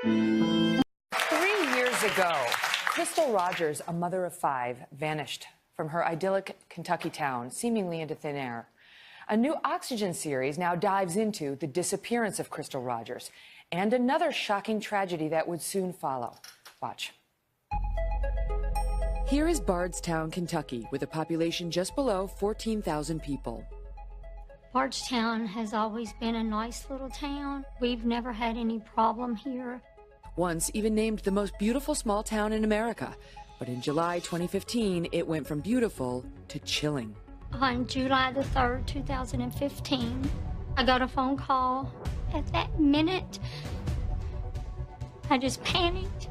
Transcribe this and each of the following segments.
3 years ago, Crystal Rogers, a mother of 5, vanished from her idyllic Kentucky town, seemingly into thin air. A new Oxygen series now dives into the disappearance of Crystal Rogers and another shocking tragedy that would soon follow. Watch. Here is Bardstown, Kentucky, with a population just below 14,000 people. Bardstown has always been a nice little town. We've never had any problem here. Once even named the most beautiful small town in America. But in July 2015, it went from beautiful to chilling. On July the 3rd, 2015, I got a phone call. At that minute, I just panicked.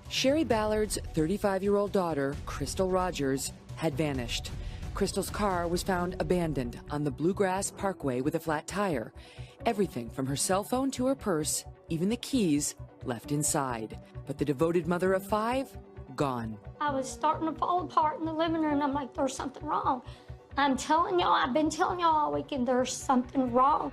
Sherry Ballard's 35-year-old daughter, Crystal Rogers, had vanished. Crystal's car was found abandoned on the Bluegrass Parkway with a flat tire. Everything from her cell phone to her purse, even the keys, left inside. But the devoted mother of 5, gone. I was starting to fall apart in the living room. I'm like, there's something wrong. I'm telling y'all, I've been telling y'all all weekend, there's something wrong.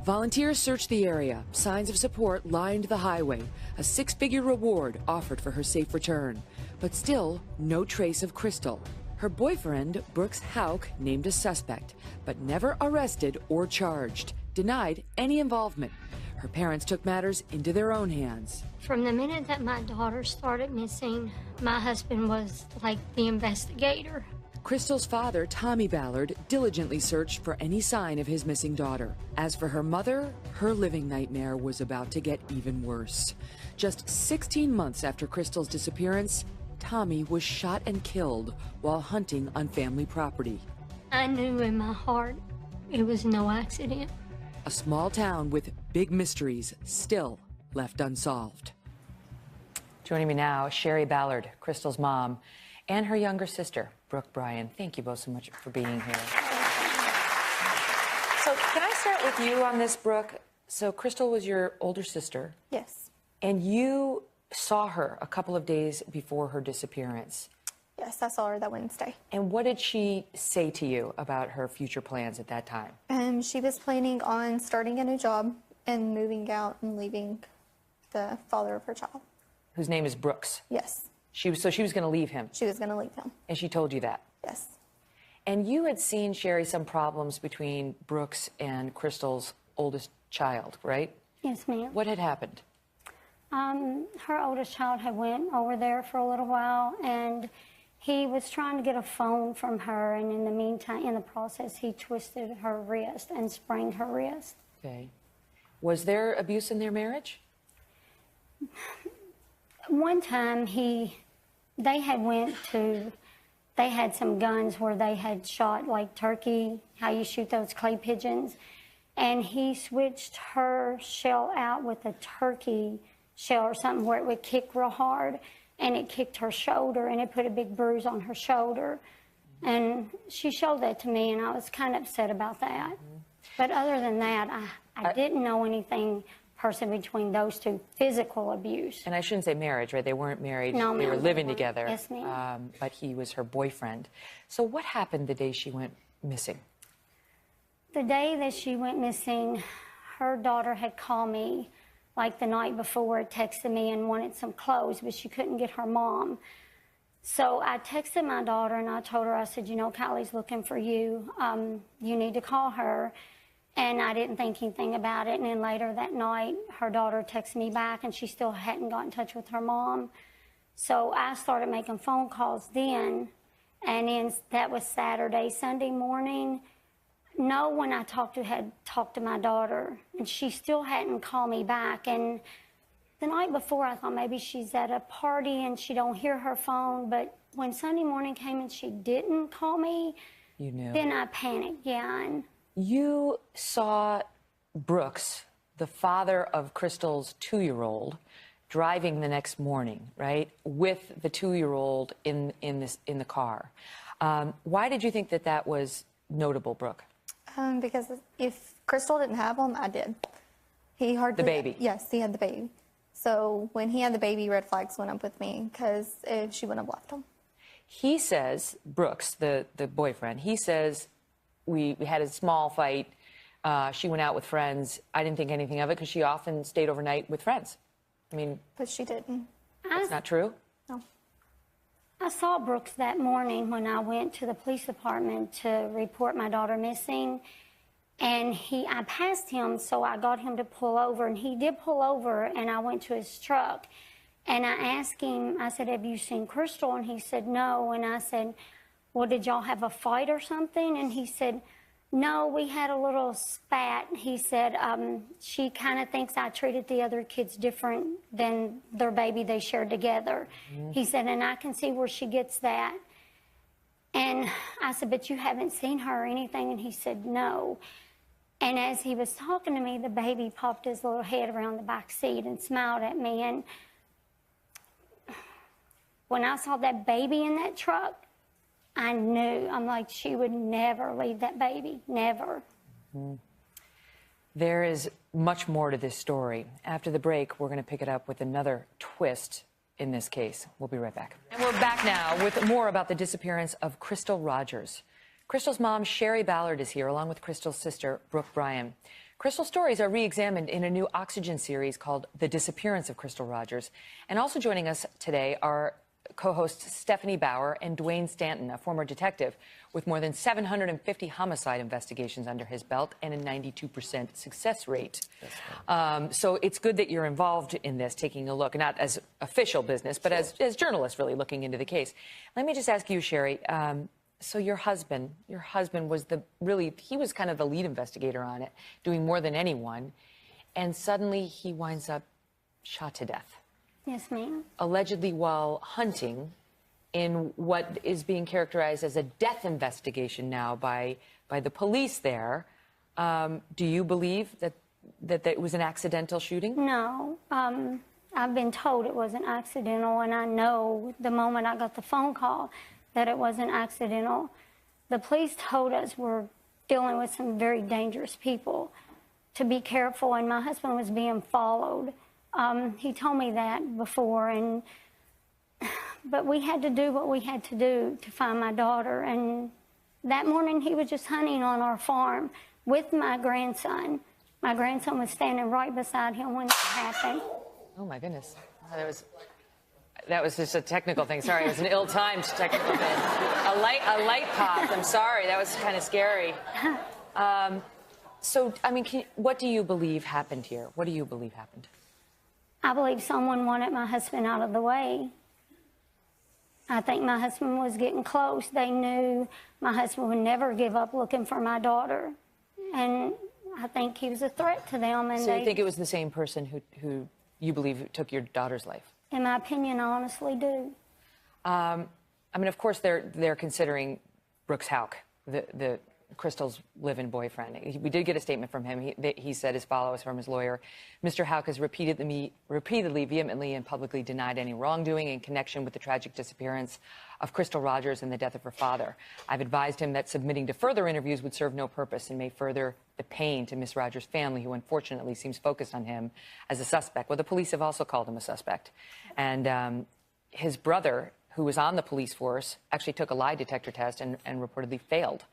Volunteers searched the area. Signs of support lined the highway. A 6-figure reward offered for her safe return. But still, no trace of Crystal. Her boyfriend, Brooks Houck, named a suspect, but never arrested or charged, denied any involvement. Her parents took matters into their own hands. From the minute that my daughter started missing, my husband was like the investigator. Crystal's father, Tommy Ballard, diligently searched for any sign of his missing daughter. As for her mother, her living nightmare was about to get even worse. Just 16 months after Crystal's disappearance, Tommy was shot and killed while hunting on family property. I knew in my heart it was no accident. A small town with big mysteries still left unsolved. Joining me now, Sherry Ballard, Crystal's mom, and her younger sister, Brooke Bryan. Thank you both so much for being here. So can I start with you on this, Brooke? So Crystal was your older sister. Yes. And you saw her a couple of days before her disappearance. Yes, I saw her that Wednesday. And what did she say to you about her future plans at that time? She was planning on starting a new job and moving out and leaving the father of her child. Whose name is Brooks? Yes. So she was going to leave him? She was going to leave him. And she told you that? Yes. And you had seen, Sherry, some problems between Brooks and Crystal's oldest child, right? Yes, ma'am. What had happened? Her oldest child had went over there for a little while, and he was trying to get a phone from her, and in the meantime, in the process, he twisted her wrist and sprained her wrist. Okay. Was there abuse in their marriage? One time, they had some guns where they had shot like turkey, how you shoot those clay pigeons, and he switched her shell out with a turkey shell or something where it would kick real hard, and it kicked her shoulder, and it put a big bruise on her shoulder. And she showed that to me, and I was kind of upset about that. But other than that, I didn't know anything personally between those two, physical abuse. And I shouldn't say marriage, right? They weren't married. No, they were living weren't. together. Yes, ma'am. But he was her boyfriend. So what happened the day she went missing? The day that she went missing, her daughter had called me like the night before, texted me and wanted some clothes, but she couldn't get her mom. So I texted my daughter and I told her, I said, you know, Kylie's looking for you. You need to call her. And I didn't think anything about it. And then later that night, her daughter texted me back and she still hadn't got in touch with her mom. So I started making phone calls then. And then that was Saturday. Sunday morning, no one I talked to had talked to my daughter. And she still hadn't called me back. And the night before, I thought maybe she's at a party and she don't hear her phone. But when Sunday morning came and she didn't call me, you knew. Then I panicked, yeah. And you saw Brooks, the father of Crystal's 2-year-old, driving the next morning, right, with the 2-year-old in the car. Why did you think that that was notable, Brooke? Because if Crystal didn't have him, I did. He hardly... The baby? Yes, he had the baby. So when he had the baby, red flags went up with me because if she wouldn't have left him. He says, Brooks, the boyfriend, he says, we had a small fight. She went out with friends. I didn't think anything of it because she often stayed overnight with friends. I mean, But she didn't. that's not true? No. I saw Brooks that morning when I went to the police department to report my daughter missing. And I passed him, so I got him to pull over. And he did pull over, and I went to his truck. And I asked him, I said, have you seen Crystal? And he said, no. And I said, well, did y'all have a fight or something? And he said, no, we had a little spat. He said, she kind of thinks I treated the other kids different than their baby they shared together. He said, and I can see where she gets that. And I said, but you haven't seen her or anything? And he said, no. And as he was talking to me, the baby popped his little head around the back seat and smiled at me. And when I saw that baby in that truck, I knew. I'm like, she would never leave that baby. Never. There is much more to this story. After the break, we're going to pick it up with another twist in this case. We'll be right back. And we're back now with more about the disappearance of Crystal Rogers. Crystal's mom, Sherry Ballard, is here, along with Crystal's sister, Brooke Bryan. Crystal's stories are re-examined in a new Oxygen series called The Disappearance of Crystal Rogers. And also joining us today are co-hosts Stephanie Bauer and Dwayne Stanton, a former detective with more than 750 homicide investigations under his belt and a 92% success rate. So it's good that you're involved in this, taking a look, not as official business, but as journalists really looking into the case. Let me just ask you, Sherry, so your husband was he was kind of the lead investigator on it, doing more than anyone, and suddenly he winds up shot to death. Yes, ma'am. Allegedly while hunting in what is being characterized as a death investigation now by the police there. Do you believe that it was an accidental shooting? No. I've been told it wasn't accidental, and I know the moment I got the phone call that it wasn't accidental. The police told us we're dealing with some very dangerous people, to be careful, and my husband was being followed. He told me that before, but we had to do what we had to do to find my daughter. And that morning, he was just hunting on our farm with my grandson. My grandson was standing right beside him when it happened. Oh, my goodness. That was just a technical thing. Sorry, it was an ill-timed technical thing. A light popped. I'm sorry. That was kind of scary. So, I mean, what do you believe happened here? What do you believe happened? I believe someone wanted my husband out of the way. I think my husband was getting close. They knew my husband would never give up looking for my daughter. And I think he was a threat to them. And so you think it was the same person who you believe took your daughter's life? In my opinion, I honestly do. I mean, of course, they're considering Brooks Houck, the Crystal's live-in boyfriend. We did get a statement from him. He said as follows from his lawyer: Mr. Houck has repeatedly, vehemently, and publicly denied any wrongdoing in connection with the tragic disappearance of Crystal Rogers and the death of her father. I've advised him that submitting to further interviews would serve no purpose and may further the pain to Miss Rogers' family, who unfortunately seems focused on him as a suspect. Well, the police have also called him a suspect. And his brother, who was on the police force, actually took a lie detector test and reportedly failed.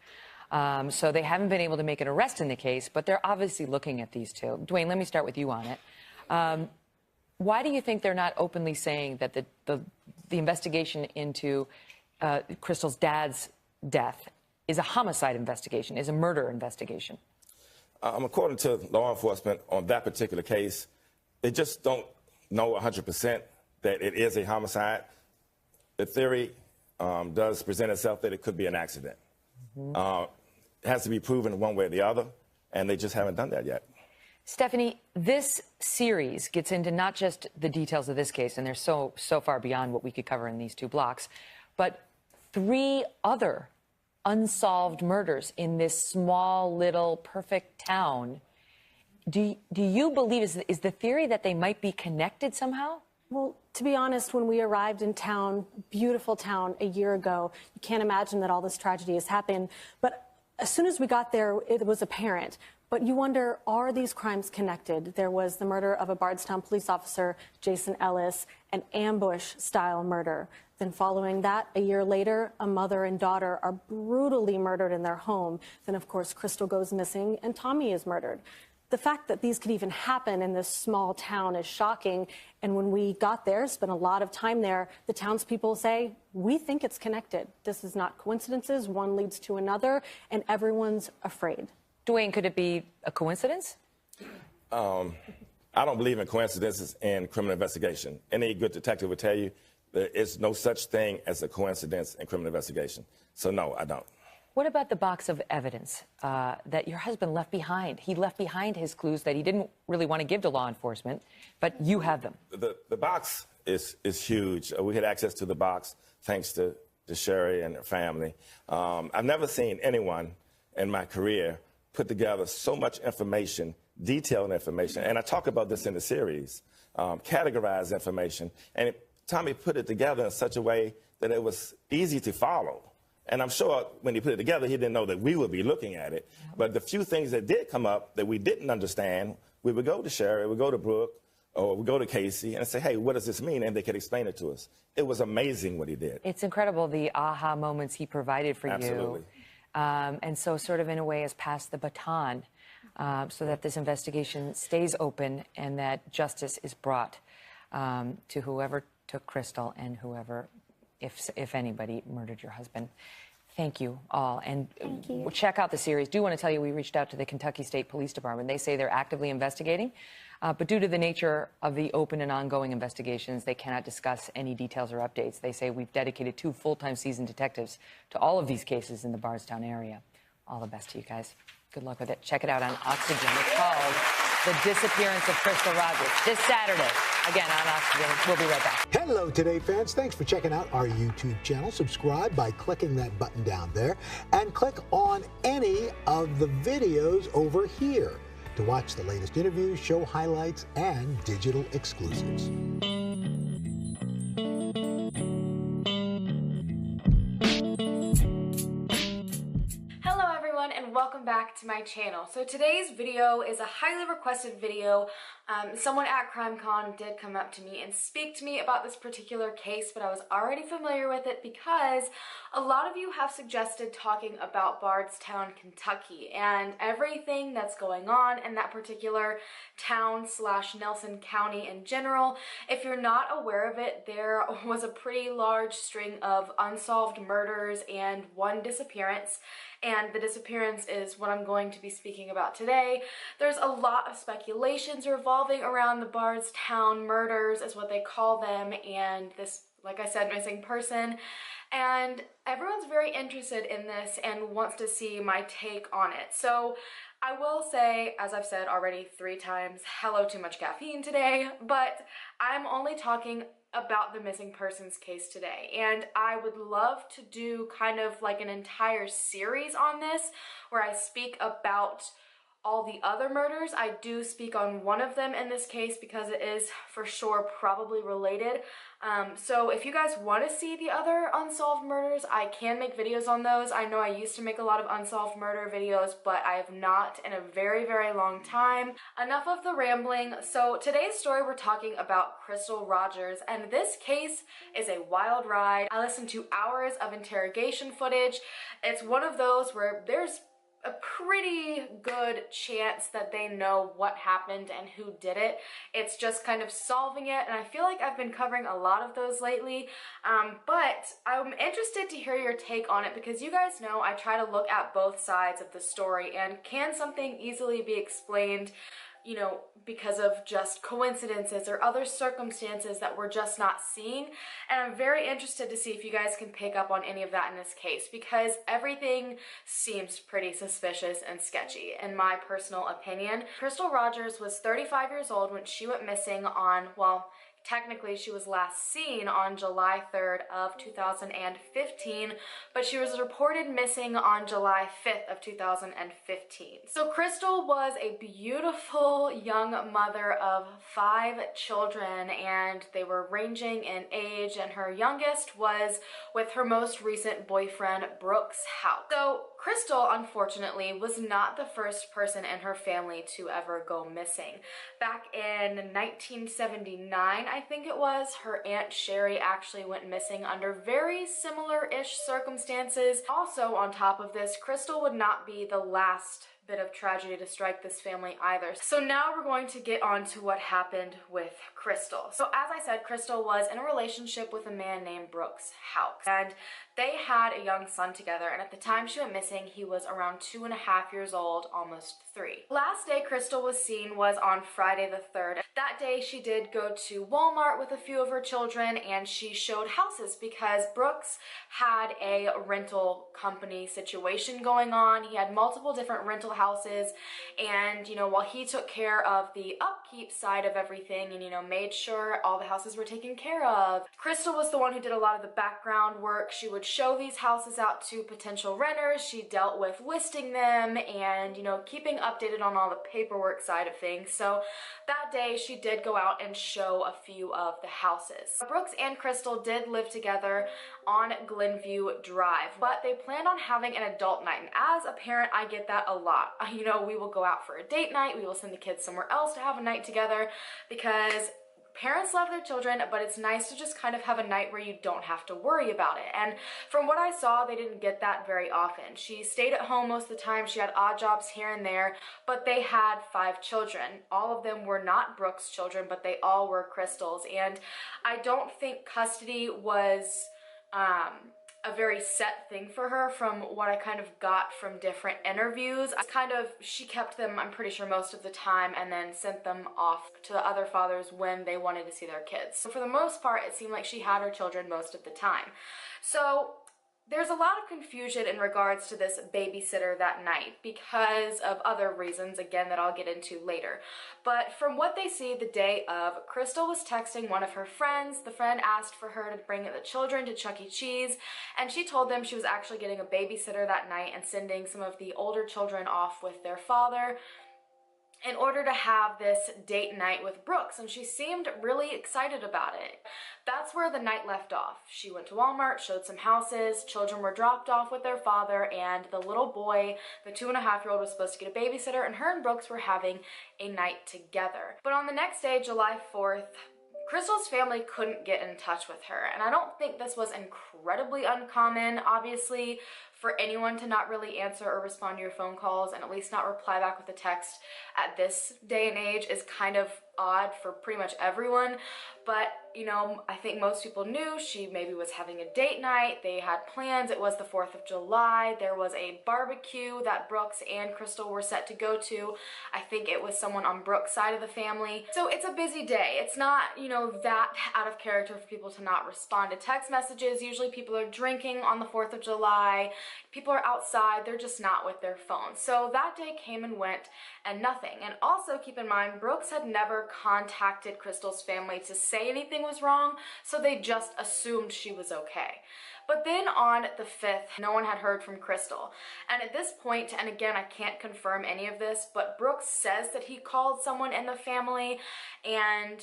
So they haven't been able to make an arrest in the case, but they're obviously looking at these two. Dwayne, let me start with you on it. Why do you think they're not openly saying that the investigation into Crystal's dad's death is a homicide investigation, is a murder investigation? According to law enforcement on that particular case, they just don't know 100% that it is a homicide. The theory does present itself that it could be an accident. It has to be proven one way or the other, and they just haven't done that yet. Stephanie, this series gets into not just the details of this case, and they're so far beyond what we could cover in these 2 blocks, but 3 other unsolved murders in this small, little, perfect town. Do you believe, is the theory that they might be connected somehow? Well, to be honest, when we arrived in town, beautiful town, a year ago, you can't imagine that all this tragedy has happened. But as soon as we got there, it was apparent. But you wonder, are these crimes connected? There was the murder of a Bardstown police officer, Jason Ellis, an ambush-style murder. Then following that, a year later, a mother and daughter are brutally murdered in their home. Then, of course, Crystal goes missing and Tommy is murdered. the fact that these could even happen in this small town is shocking. And when we got there, spent a lot of time there, the townspeople say, we think it's connected. This is not coincidences. One leads to another, and everyone's afraid. Dwayne, could it be a coincidence? I don't believe in coincidences in criminal investigation. Any good detective would tell you there is no such thing as a coincidence in criminal investigation. So no, I don't. What about the box of evidence that your husband left behind? He left behind his clues that he didn't really want to give to law enforcement, but you have them. The box is huge. We had access to the box thanks to Sherry and her family. I've never seen anyone in my career put together so much information, detailed information, and I talk about this in the series, categorize information, and Tommy put it together in such a way that it was easy to follow. And I'm sure when he put it together, he didn't know that we would be looking at it. But the few things that did come up that we didn't understand, we would go to Sherry, we would go to Brooke, or we go to Casey and say, hey, what does this mean? And they could explain it to us. It was amazing what he did. It's incredible, the aha moments he provided for Absolutely. you. And so sort of in a way has passed the baton so that this investigation stays open and that justice is brought to whoever took Crystal and whoever, if anybody, murdered your husband. Thank you all. And check out the series. Do want to tell you we reached out to the Kentucky State Police Department. They say they're actively investigating, but due to the nature of the open and ongoing investigations, they cannot discuss any details or updates. They say we've dedicated 2 full-time seasoned detectives to all of these cases in the Bardstown area. All the best to you guys. Good luck with it. Check it out on Oxygen. It's called The Disappearance of Crystal Rogers this Saturday. Again, on Oxygen. We'll be right back. Hello, Today fans. Thanks for checking out our YouTube channel. Subscribe by clicking that button down there and click on any of the videos over here to watch the latest interviews, show highlights, and digital exclusives. And welcome back to my channel. So today's video is a highly requested video. Someone at CrimeCon did come up to me and speak to me about this particular case, but I was already familiar with it because a lot of you have suggested talking about Bardstown, Kentucky, and everything that's going on in that particular town / Nelson County in general. If you're not aware of it, there was a pretty large string of unsolved murders and 1 disappearance. And the disappearance is what I'm going to be speaking about today. There's a lot of speculations revolving around the Bardstown murders, is what they call them, and this, like I said, missing person. And everyone's very interested in this and wants to see my take on it. So I will say, as I've said already 3 times, hello too much caffeine today, but I'm only talking about the missing persons case today, and I would love to do kind of like an entire series on this where I speak about all the other murders. I do speak on one of them in this case because it is for sure probably related. So if you guys want to see the other unsolved murders, I can make videos on those. I know I used to make a lot of unsolved murder videos, but I have not in a very, very long time. Enough of the rambling. So today's story, we're talking about Crystal Rogers, and this case is a wild ride. I listened to hours of interrogation footage. It's one of those where there's a pretty good chance that they know what happened and who did it. It's just kind of solving it, and I feel like I've been covering a lot of those lately, but I'm interested to hear your take on it because you guys know I try to look at both sides of the story, and can something easily be explained, you know, because of just coincidences or other circumstances that we're just not seeing? And I'm very interested to see if you guys can pick up on any of that in this case, because everything seems pretty suspicious and sketchy in my personal opinion. Crystal Rogers was 35 years old when she went missing on, well, technically she was last seen on July 3rd of 2015, but she was reported missing on July 5th of 2015. So Crystal was a beautiful young mother of 5 children, and they were ranging in age, and her youngest was with her most recent boyfriend, Brooks House. So Crystal, unfortunately, was not the first person in her family to ever go missing. Back in 1979, I think it was, her Aunt Sherry actually went missing under very similar-ish circumstances. Also, on top of this, Crystal would not be the last bit of tragedy to strike this family either. So now we're going to get on to what happened with Crystal. So as I said, Crystal was in a relationship with a man named Brooks Houck, and they had a young son together, and at the time she went missing, he was around 2.5 years old, almost 3. The last day Crystal was seen was on Friday the 3rd. That day she did go to Walmart with a few of her children, and she showed houses because Brooks had a rental company situation going on. He had multiple different rental houses, and while he took care of the upkeep side of everything and made sure all the houses were taken care of, Crystal was the one who did a lot of the background work. She would show these houses out to potential renters. She dealt with listing them and keeping updated on all the paperwork side of things. So that day she did go out and show a few of the houses. Brooks and Crystal did live together on Glenview Drive, but they planned on having an adult night, and as a parent I get that a lot. We will go out for a date night, we will send the kids somewhere else to have a night together, because parents love their children, but it's nice to just kind of have a night where you don't have to worry about it. And from what I saw, they didn't get that very often. She stayed at home most of the time. She had odd jobs here and there, but they had 5 children. All of them were not Brooks' children, but they all were Crystal's. And I don't think custody was a very set thing for her from what I kind of got from different interviews. She kept them, I'm pretty sure, most of the time, and then sent them off to the other fathers when they wanted to see their kids. So for the most part, it seemed like she had her children most of the time. So there's a lot of confusion in regards to this babysitter that night because of other reasons, again, that I'll get into later. But from what they see the day of, Crystal was texting one of her friends. The friend asked for her to bring the children to Chuck E. Cheese, and she told them she was actually getting a babysitter that night and sending some of the older children off with their father in order to have this date night with Brooks, and she seemed really excited about it. That's where the night left off. She went to Walmart, showed some houses, children were dropped off with their father, and the little boy, the 2.5-year-old, was supposed to get a babysitter, and her and Brooks were having a night together. But on the next day, July 4th, Crystal's family couldn't get in touch with her, and I don't think this was incredibly uncommon, obviously, for anyone to not really answer or respond to your phone calls and at least not reply back with a text at this day and age is kind of odd for pretty much everyone. But I think most people knew she maybe was having a date night. They had plans. It was the 4th of July. There was a barbecue that Brooks and Crystal were set to go to. I think it was someone on Brooks' side of the family. So it's a busy day. It's not, that out of character for people to not respond to text messages. Usually people are drinking on the 4th of July. People are outside. They're just not with their phones. So that day came and went and nothing. And also keep in mind, Brooks had never contacted Crystal's family to say anything was wrong, so they just assumed she was okay. But then on the 5th, no one had heard from Crystal. And at this point, and again, I can't confirm any of this, but Brooks says that he called someone in the family and,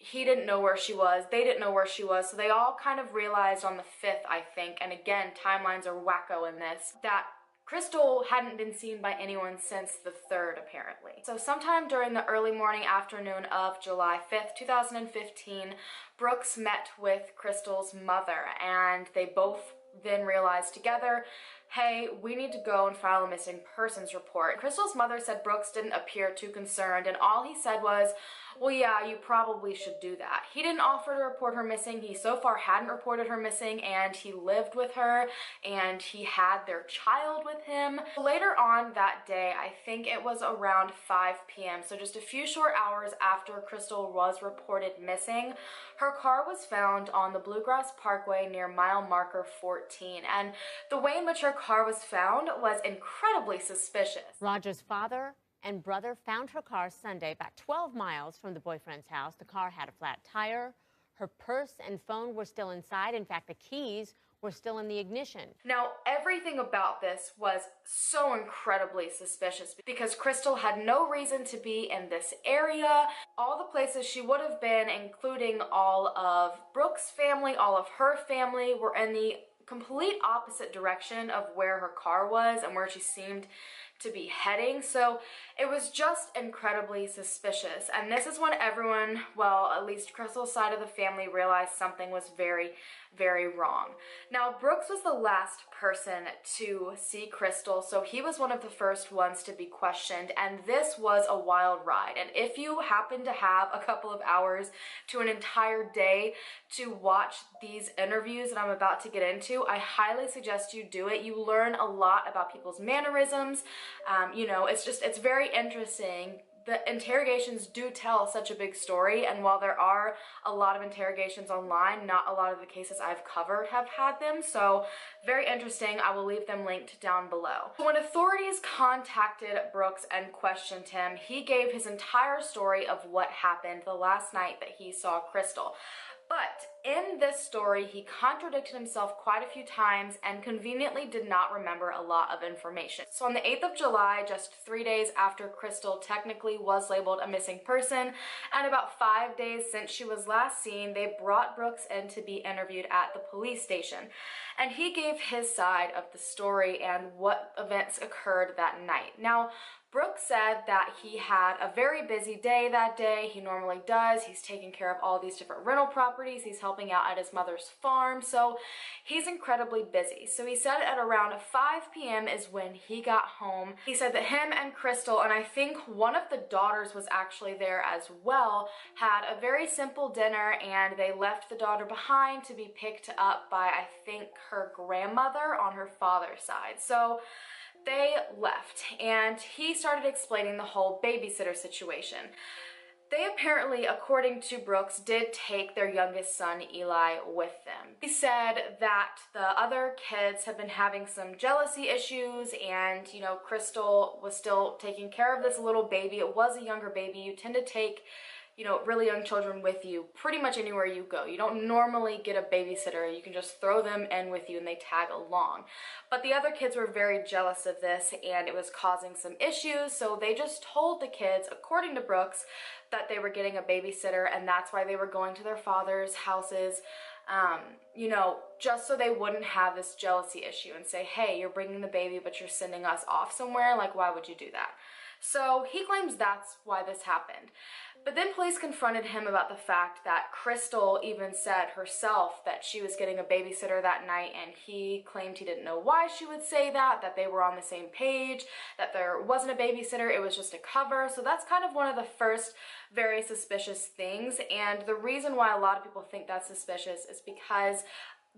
he didn't know where she was, they didn't know where she was, so they all kind of realized on the 5th, I think, and again, timelines are wacko in this, that Crystal hadn't been seen by anyone since the 3rd, apparently. So sometime during the early morning afternoon of July 5th, 2015, Brooks met with Crystal's mother, and they both then realized together, hey, we need to go and file a missing persons report. Crystal's mother said Brooks didn't appear too concerned, and all he said was, well, yeah, you probably should do that. He didn't offer to report her missing. He so far hadn't reported her missing, and he lived with her, and he had their child with him. Later on that day, I think it was around 5 p.m., so just a few short hours after Crystal was reported missing, her car was found on the Bluegrass Parkway near mile marker 14, and the way in which her car was found was incredibly suspicious. Roger's father and brother found her car Sunday about 12 miles from the boyfriend's house. The car had a flat tire. Her purse and phone were still inside. In fact, the keys were still in the ignition. Now, everything about this was so incredibly suspicious because Crystal had no reason to be in this area. All the places she would have been, including all of Brooks' family, all of her family, were in the complete opposite direction of where her car was and where she seemed to be heading. So It was just incredibly suspicious, and this is when everyone, well, at least Crystal's side of the family, realized something was very, very wrong. Now, Brooks was the last person to see Crystal, so he was one of the first ones to be questioned, and this was a wild ride. And if you happen to have a couple of hours to an entire day to watch these interviews that I'm about to get into, I highly suggest you do it. You learn a lot about people's mannerisms. You know, it's very interesting. The interrogations do tell such a big story, and while there are a lot of interrogations online, not a lot of the cases I've covered have had them, so very interesting. I will leave them linked down below. When authorities contacted Brooks and questioned him, he gave his entire story of what happened the last night that he saw Crystal. But in this story, he contradicted himself quite a few times and conveniently did not remember a lot of information. So on the 8th of July, just 3 days after Crystal technically was labeled a missing person, and about 5 days since she was last seen, they brought Brooks in to be interviewed at the police station. And he gave his side of the story and what events occurred that night. Now, Brooks said that he had a very busy day that day. He normally does. He's taking care of all these different rental properties. He's helping out at his mother's farm. So he's incredibly busy. So he said at around 5 p.m. is when he got home. He said that him and Crystal, and I think one of the daughters was actually there as well, had a very simple dinner, and they left the daughter behind to be picked up by, I think, her grandmother on her father's side. So they left, and he started explaining the whole babysitter situation. They apparently, according to Brooks, did take their youngest son, Eli, with them. He said that the other kids had been having some jealousy issues, and, you know, Crystal was still taking care of this little baby. It was a younger baby. You tend to take, you know, really young children with you pretty much anywhere you go. You don't normally get a babysitter. You can just throw them in with you and they tag along. But the other kids were very jealous of this, and it was causing some issues, so they just told the kids, according to Brooks, that they were getting a babysitter, and that's why they were going to their father's houses, you know, just so they wouldn't have this jealousy issue and say, hey, you're bringing the baby, but you're sending us off somewhere. Like, why would you do that? So he claims that's why this happened. But then police confronted him about the fact that Crystal even said herself that she was getting a babysitter that night, and he claimed he didn't know why she would say that, that they were on the same page, that there wasn't a babysitter, it was just a cover. So that's kind of one of the first very suspicious things, and the reason why a lot of people think that's suspicious is because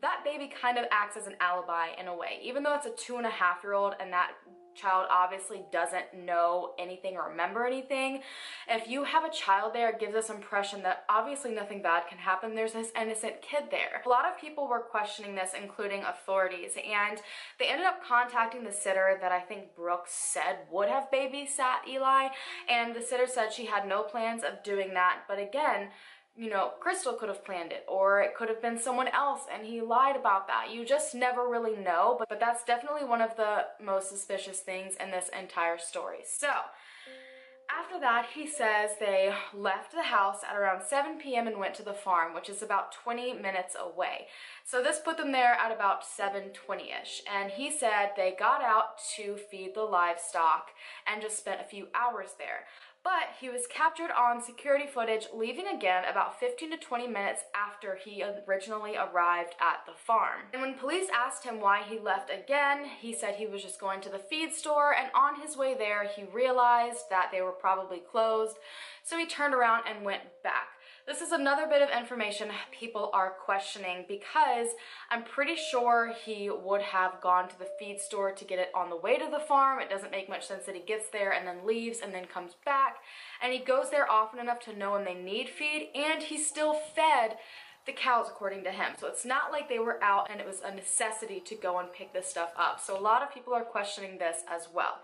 that baby kind of acts as an alibi in a way. Even though it's a 2.5-year-old and that child obviously doesn't know anything or remember anything, if you have a child there, it gives us impression that obviously nothing bad can happen. There's this innocent kid there. A lot of people were questioning this, including authorities, and they ended up contacting the sitter that I think Brooks said would have babysat Eli, and the sitter said she had no plans of doing that. But again, you know, Crystal could have planned it, or it could have been someone else and he lied about that. You just never really know, but that's definitely one of the most suspicious things in this entire story. So after that, he says they left the house at around 7 p.m. and went to the farm, which is about 20 minutes away. So this put them there at about 7:20-ish. And he said they got out to feed the livestock and just spent a few hours there. But he was captured on security footage leaving again about 15 to 20 minutes after he originally arrived at the farm. And when police asked him why he left again, he said he was just going to the feed store, and on his way there he realized that they were probably closed, so he turned around and went back. This is another bit of information people are questioning, because I'm pretty sure he would have gone to the feed store to get it on the way to the farm. It doesn't make much sense that he gets there and then leaves and then comes back. And he goes there often enough to know when they need feed, and he still fed the cows according to him. So it's not like they were out and it was a necessity to go and pick this stuff up. So a lot of people are questioning this as well.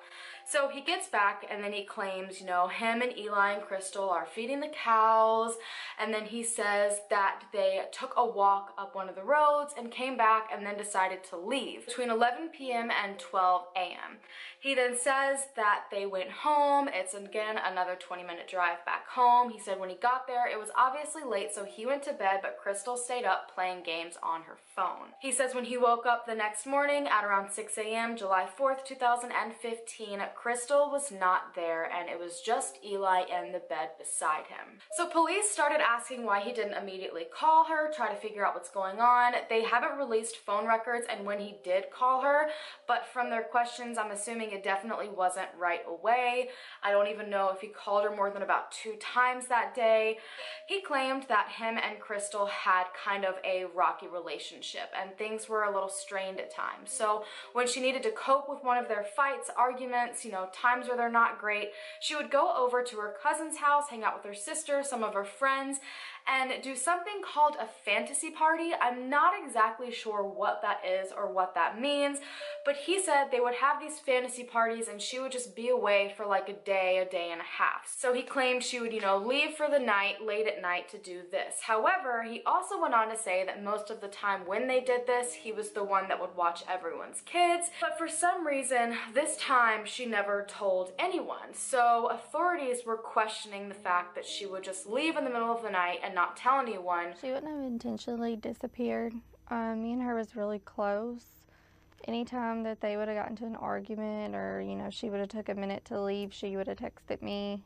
So he gets back and then he claims, you know, him and Eli and Crystal are feeding the cows, and then he says that they took a walk up one of the roads and came back and then decided to leave between 11 p.m. and 12 a.m. He then says that they went home. It's again another 20-minute drive back home. He said when he got there, it was obviously late, so he went to bed, but Crystal stayed up playing games on her phone. He says when he woke up the next morning at around 6 a.m., July 4th, 2015, Crystal was not there and it was just Eli in the bed beside him. So police started asking why he didn't immediately call her, try to figure out what's going on. They haven't released phone records and when he did call her, but from their questions, I'm assuming it definitely wasn't right away. I don't even know if he called her more than about 2 times that day. He claimed that him and Crystal had kind of a rocky relationship and things were a little strained at times. So when she needed to cope with one of their fights, arguments, you know, times where they're not great, she would go over to her cousin's house, hang out with her sister, some of her friends, and do something called a fantasy party. I'm not exactly sure what that is or what that means, but he said they would have these fantasy parties and she would just be away for like a day and a half. So he claimed she would, you know, leave for the night, late at night to do this. However, he also went on to say that most of the time when they did this, he was the one that would watch everyone's kids. But for some reason, this time she never told anyone. So authorities were questioning the fact that she would just leave in the middle of the night and not tell anyone. She wouldn't have intentionally disappeared. Me and her was really close. Anytime that they would have gotten into an argument or, you know, she would have took a minute to leave, she would have texted me.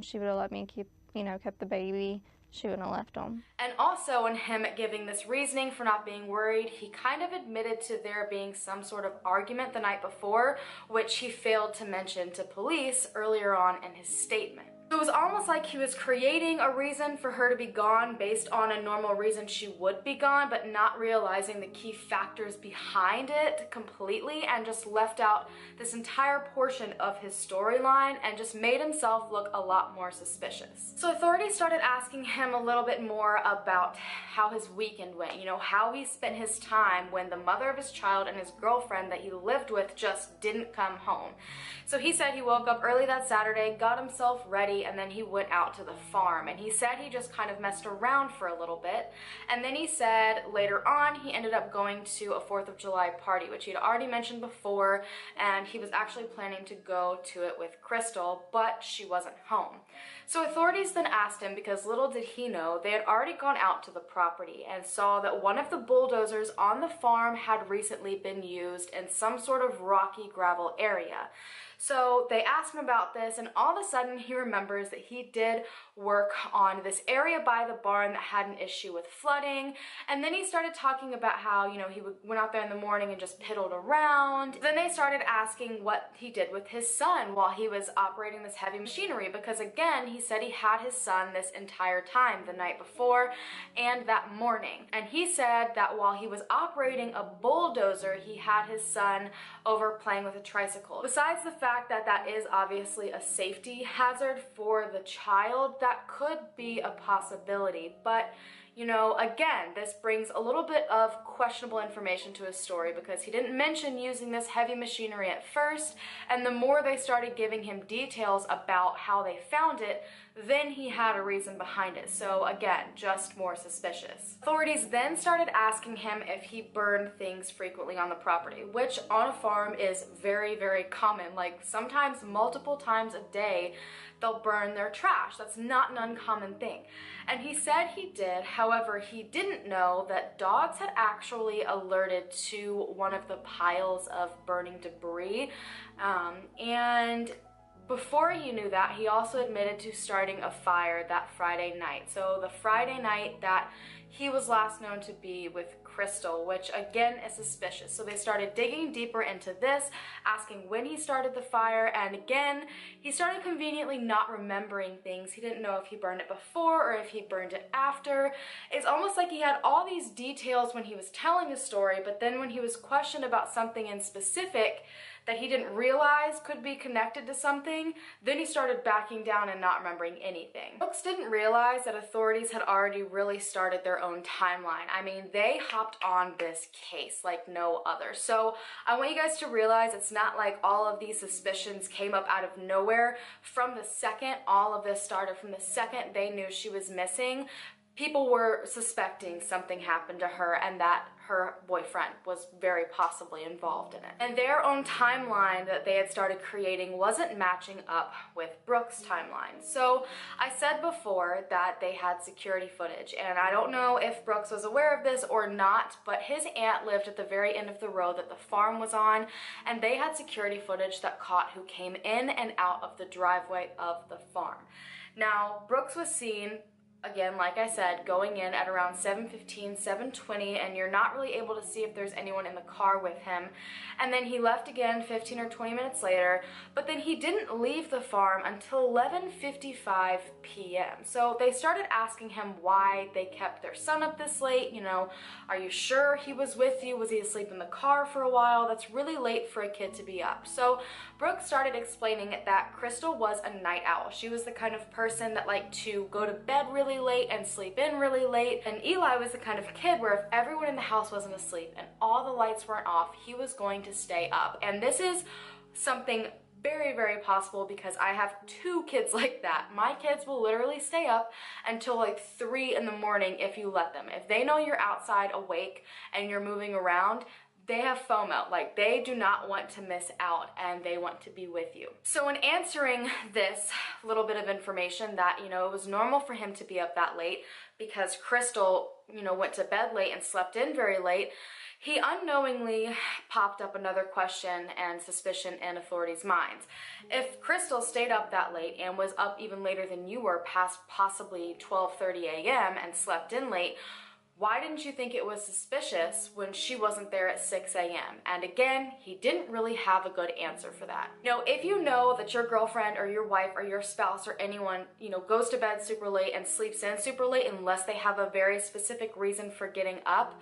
She would have let me keep, you know, kept the baby. She wouldn't have left him. And also in him giving this reasoning for not being worried, he kind of admitted to there being some sort of argument the night before, which he failed to mention to police earlier on in his statement. It was almost like he was creating a reason for her to be gone based on a normal reason she would be gone, but not realizing the key factors behind it completely and just left out this entire portion of his storyline and just made himself look a lot more suspicious. So authorities started asking him a little bit more about how his weekend went, you know, how he spent his time when the mother of his child and his girlfriend that he lived with just didn't come home. So he said he woke up early that Saturday, got himself ready, and then he went out to the farm. And he said he just kind of messed around for a little bit. And then he said later on he ended up going to a 4th of July party, which he'd already mentioned before, and he was actually planning to go to it with Crystal, but she wasn't home. So authorities then asked him, because little did he know, they had already gone out to the property and saw that one of the bulldozers on the farm had recently been used in some sort of rocky gravel area. So they asked him about this, and all of a sudden he remembers that he did work on this area by the barn that had an issue with flooding. And then he started talking about how, you know, he went out there in the morning and just piddled around. Then they started asking what he did with his son while he was operating this heavy machinery, because again, he said he had his son this entire time, the night before and that morning. And he said that while he was operating a bulldozer, he had his son over playing with a tricycle. Besides the fact that that is obviously a safety hazard for the child, that could be a possibility. But, you know, again, this brings a little bit of questionable information to his story, because he didn't mention using this heavy machinery at first, and the more they started giving him details about how they found it, then he had a reason behind it. So again, just more suspicious. Authorities then started asking him if he burned things frequently on the property, which on a farm is very, very common. Like sometimes multiple times a day, they'll burn their trash. That's not an uncommon thing. And he said he did. However, he didn't know that dogs had actually alerted to one of the piles of burning debris. And before he knew that, he also admitted to starting a fire that Friday night. So the Friday night that he was last known to be with Crystal, which again is suspicious. So they started digging deeper into this, asking when he started the fire, and again, he started conveniently not remembering things. He didn't know if he burned it before or if he burned it after. It's almost like he had all these details when he was telling the story, but then when he was questioned about something in specific that he didn't realize could be connected to something, then he started backing down and not remembering anything. Folks didn't realize that authorities had already really started their own timeline. I mean, they hopped on this case like no other. So I want you guys to realize it's not like all of these suspicions came up out of nowhere. From the second all of this started, from the second they knew she was missing, people were suspecting something happened to her and that her boyfriend was very possibly involved in it. And their own timeline that they had started creating wasn't matching up with Brooke's timeline. So I said before that they had security footage, and I don't know if Brooks was aware of this or not, but his aunt lived at the very end of the road that the farm was on, and they had security footage that caught who came in and out of the driveway of the farm. Now, Brooks was seen, again, like I said, going in at around 7:15, 7:20, and you're not really able to see if there's anyone in the car with him. And then he left again 15 or 20 minutes later, but then he didn't leave the farm until 11:55 p.m. So they started asking him why they kept their son up this late. You know, are you sure he was with you? Was he asleep in the car for a while? That's really late for a kid to be up. So Brooke started explaining that Crystal was a night owl. She was the kind of person that liked to go to bed really late and sleep in really late. And Eli was the kind of kid where if everyone in the house wasn't asleep and all the lights weren't off, he was going to stay up. And this is something very, very possible because I have 2 kids like that. My kids will literally stay up until like 3 in the morning if you let them. If they know you're outside awake and you're moving around, they have FOMO, like they do not want to miss out and they want to be with you. So in answering this little bit of information that, you know, it was normal for him to be up that late because Crystal, you know, went to bed late and slept in very late, he unknowingly popped up another question and suspicion in authorities' minds. If Crystal stayed up that late and was up even later than you were, past possibly 12:30 a.m. and slept in late, why didn't you think it was suspicious when she wasn't there at 6 a.m.? And again, he didn't really have a good answer for that. You know, if you know that your girlfriend or your wife or your spouse or anyone, you know, goes to bed super late and sleeps in super late unless they have a very specific reason for getting up,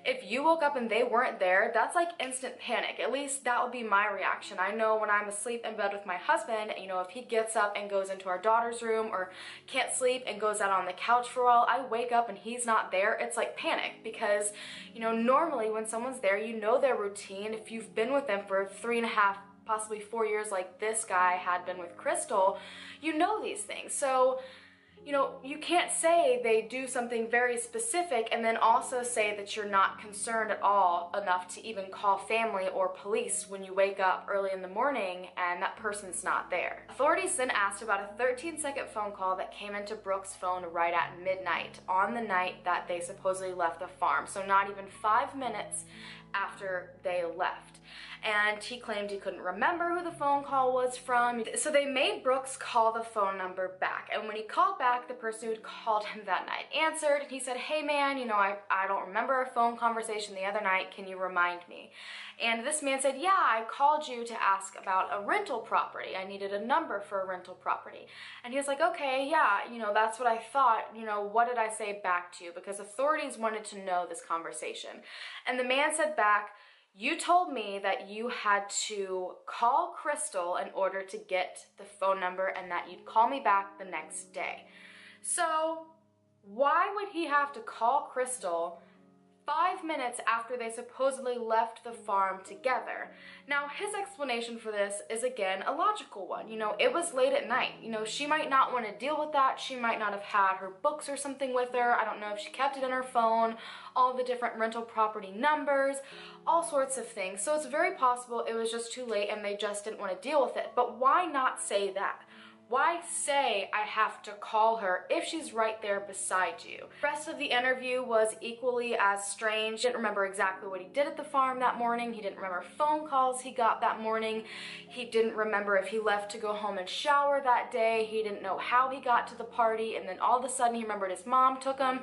if you woke up and they weren't there, that's like instant panic. At least that would be my reaction. I know when I'm asleep in bed with my husband, you know, if he gets up and goes into our daughter's room or can't sleep and goes out on the couch for a while, I wake up and he's not there, it's like panic because, you know, normally when someone's there, you know their routine. If you've been with them for 3.5, possibly 4 years like this guy had been with Crystal, you know these things. So, you know, you can't say they do something very specific and then also say that you're not concerned at all enough to even call family or police when you wake up early in the morning and that person's not there. Authorities then asked about a 13-second phone call that came into Brooke's phone right at midnight on the night that they supposedly left the farm, so not even 5 minutes after they left. And he claimed he couldn't remember who the phone call was from. So they made Brooks call the phone number back. And when he called back, the person who had called him that night answered. And he said, hey man, you know, I don't remember our phone conversation the other night. Can you remind me? And this man said, yeah, I called you to ask about a rental property. I needed a number for a rental property. And he was like, okay, yeah, you know, that's what I thought. You know, what did I say back to you? Because authorities wanted to know this conversation. And the man said back, you told me that you had to call Crystal in order to get the phone number and that you'd call me back the next day. So why would he have to call Crystal 5 minutes after they supposedly left the farm together? Now, his explanation for this is, again, a logical one. You know, it was late at night. You know, she might not want to deal with that. She might not have had her books or something with her. I don't know if she kept it in her phone, all the different rental property numbers, all sorts of things. So it's very possible it was just too late and they just didn't want to deal with it. But why not say that? Why say I have to call her if she's right there beside you? The rest of the interview was equally as strange. He didn't remember exactly what he did at the farm that morning. He didn't remember phone calls he got that morning. He didn't remember if he left to go home and shower that day. He didn't know how he got to the party, and then all of a sudden he remembered his mom took him.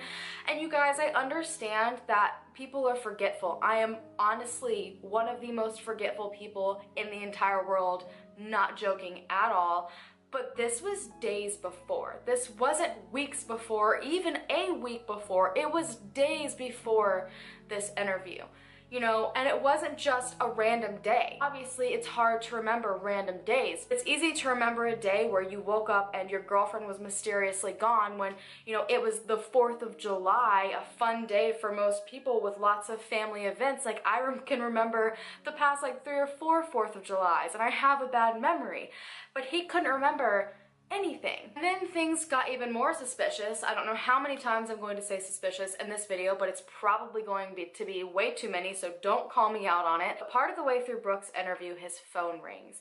And you guys, I understand that people are forgetful. I am honestly one of the most forgetful people in the entire world, not joking at all. But this was days before. This wasn't weeks before, even a week before. It was days before this interview, you know, and it wasn't just a random day. Obviously, it's hard to remember random days. It's easy to remember a day where you woke up and your girlfriend was mysteriously gone when, you know, it was the 4th of July, a fun day for most people with lots of family events. Like, I can remember the past like 3 or 4 4th of Julys, and I have a bad memory. But he couldn't remember anything. And then things got even more suspicious. I don't know how many times I'm going to say suspicious in this video, but it's probably going to be way too many, so don't call me out on it. Part of the way through Brooks' interview, his phone rings.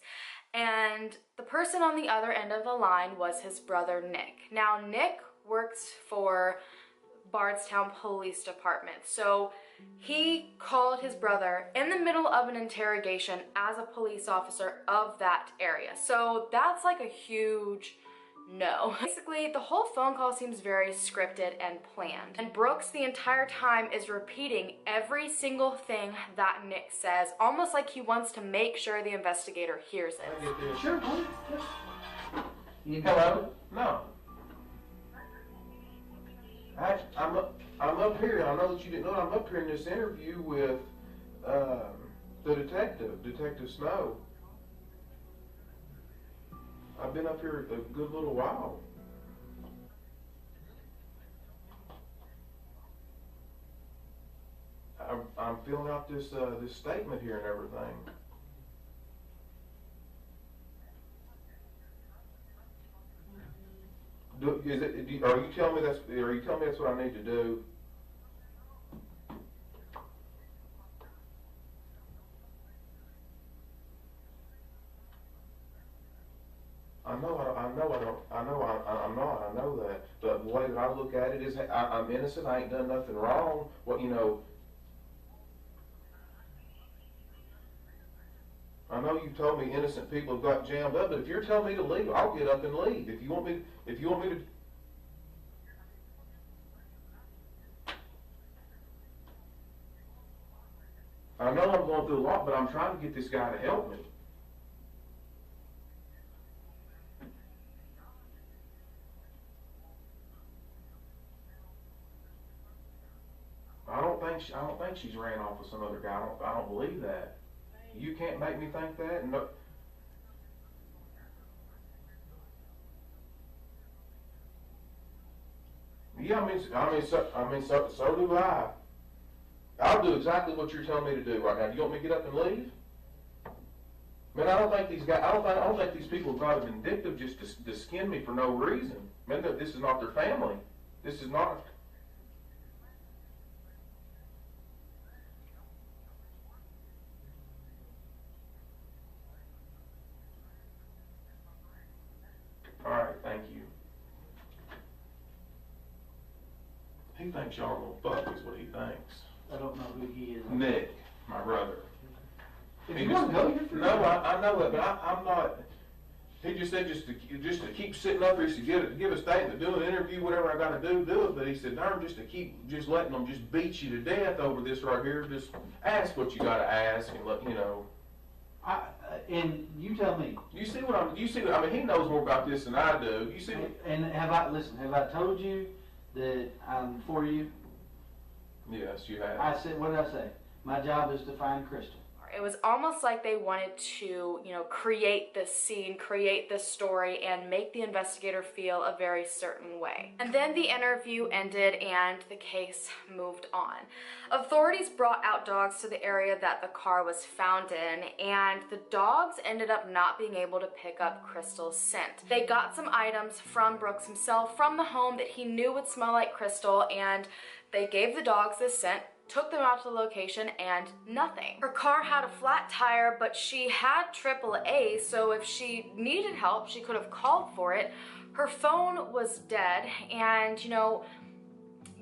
And the person on the other end of the line was his brother, Nick. Now, Nick works for Bardstown Police Department. So he called his brother in the middle of an interrogation as a police officer of that area. So that's like a huge no. Basically, the whole phone call seems very scripted and planned. And Brooks the entire time is repeating every single thing that Nick says, almost like he wants to make sure the investigator hears it. Sure. Hello? No. I'm up here. I know that you didn't know. I'm up here in this interview with the Detective Snow. I've been up here a good little while. I'm filling out this this statement here and everything. Are you telling me that's what I need to do? I'm not. I know that. But the way that I look at it is, I'm innocent. I ain't done nothing wrong. What, you know? I know you told me innocent people have got jammed up, but if you're telling me to leave, I'll get up and leave. If you want me to. I know I'm going through a lot, but I'm trying to get this guy to help me. I don't think she's ran off with some other guy. I don't believe that. You can't make me think that. No. Yeah, so do I. I'll do exactly what you're telling me to do right now. You want me to get up and leave? Man, I don't think these guys. I don't think these people have got vindictive just to skin me for no reason. Man, this is not their family. This is not. All right, thank you. He thinks y'all gonna fuck is what he thinks. I don't know who he is. Nick, my brother. If you want to go, you're free. No, I know it, but I'm not. He just said just to keep sitting up here, to give a statement, do an interview, whatever I got to do it. But he said, darn, just to keep letting them just beat you to death over this right here. Just ask what you got to ask and let you know. And you tell me. You see what I mean, he knows more about this than I do. You see. And have I told you that I'm for you? Yes, you have. I said, what did I say? My job is to find Crystal. It was almost like they wanted to, create this scene, create this story, and make the investigator feel a very certain way. And then the interview ended and the case moved on. Authorities brought out dogs to the area that the car was found in, and the dogs ended up not being able to pick up Crystal's scent. They got some items from Brooks himself from the home that he knew would smell like Crystal, and they gave the dogs this scent, took them out to the location, and nothing. Her car had a flat tire, but she had AAA, so if she needed help, she could have called for it. Her phone was dead, and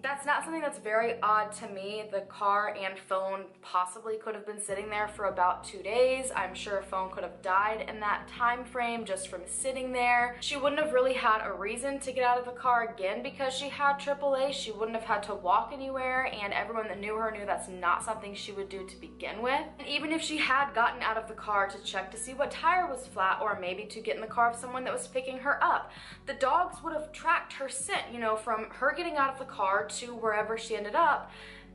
that's not something that's very odd to me. The car and phone possibly could have been sitting there for about 2 days. I'm sure a phone could have died in that time frame just from sitting there. She wouldn't have really had a reason to get out of the car again because she had AAA. She wouldn't have had to walk anywhere, and everyone that knew her knew that's not something she would do to begin with. And even if she had gotten out of the car to check to see what tire was flat, or maybe to get in the car of someone that was picking her up, the dogs would have tracked her scent, from her getting out of the car to wherever she ended up,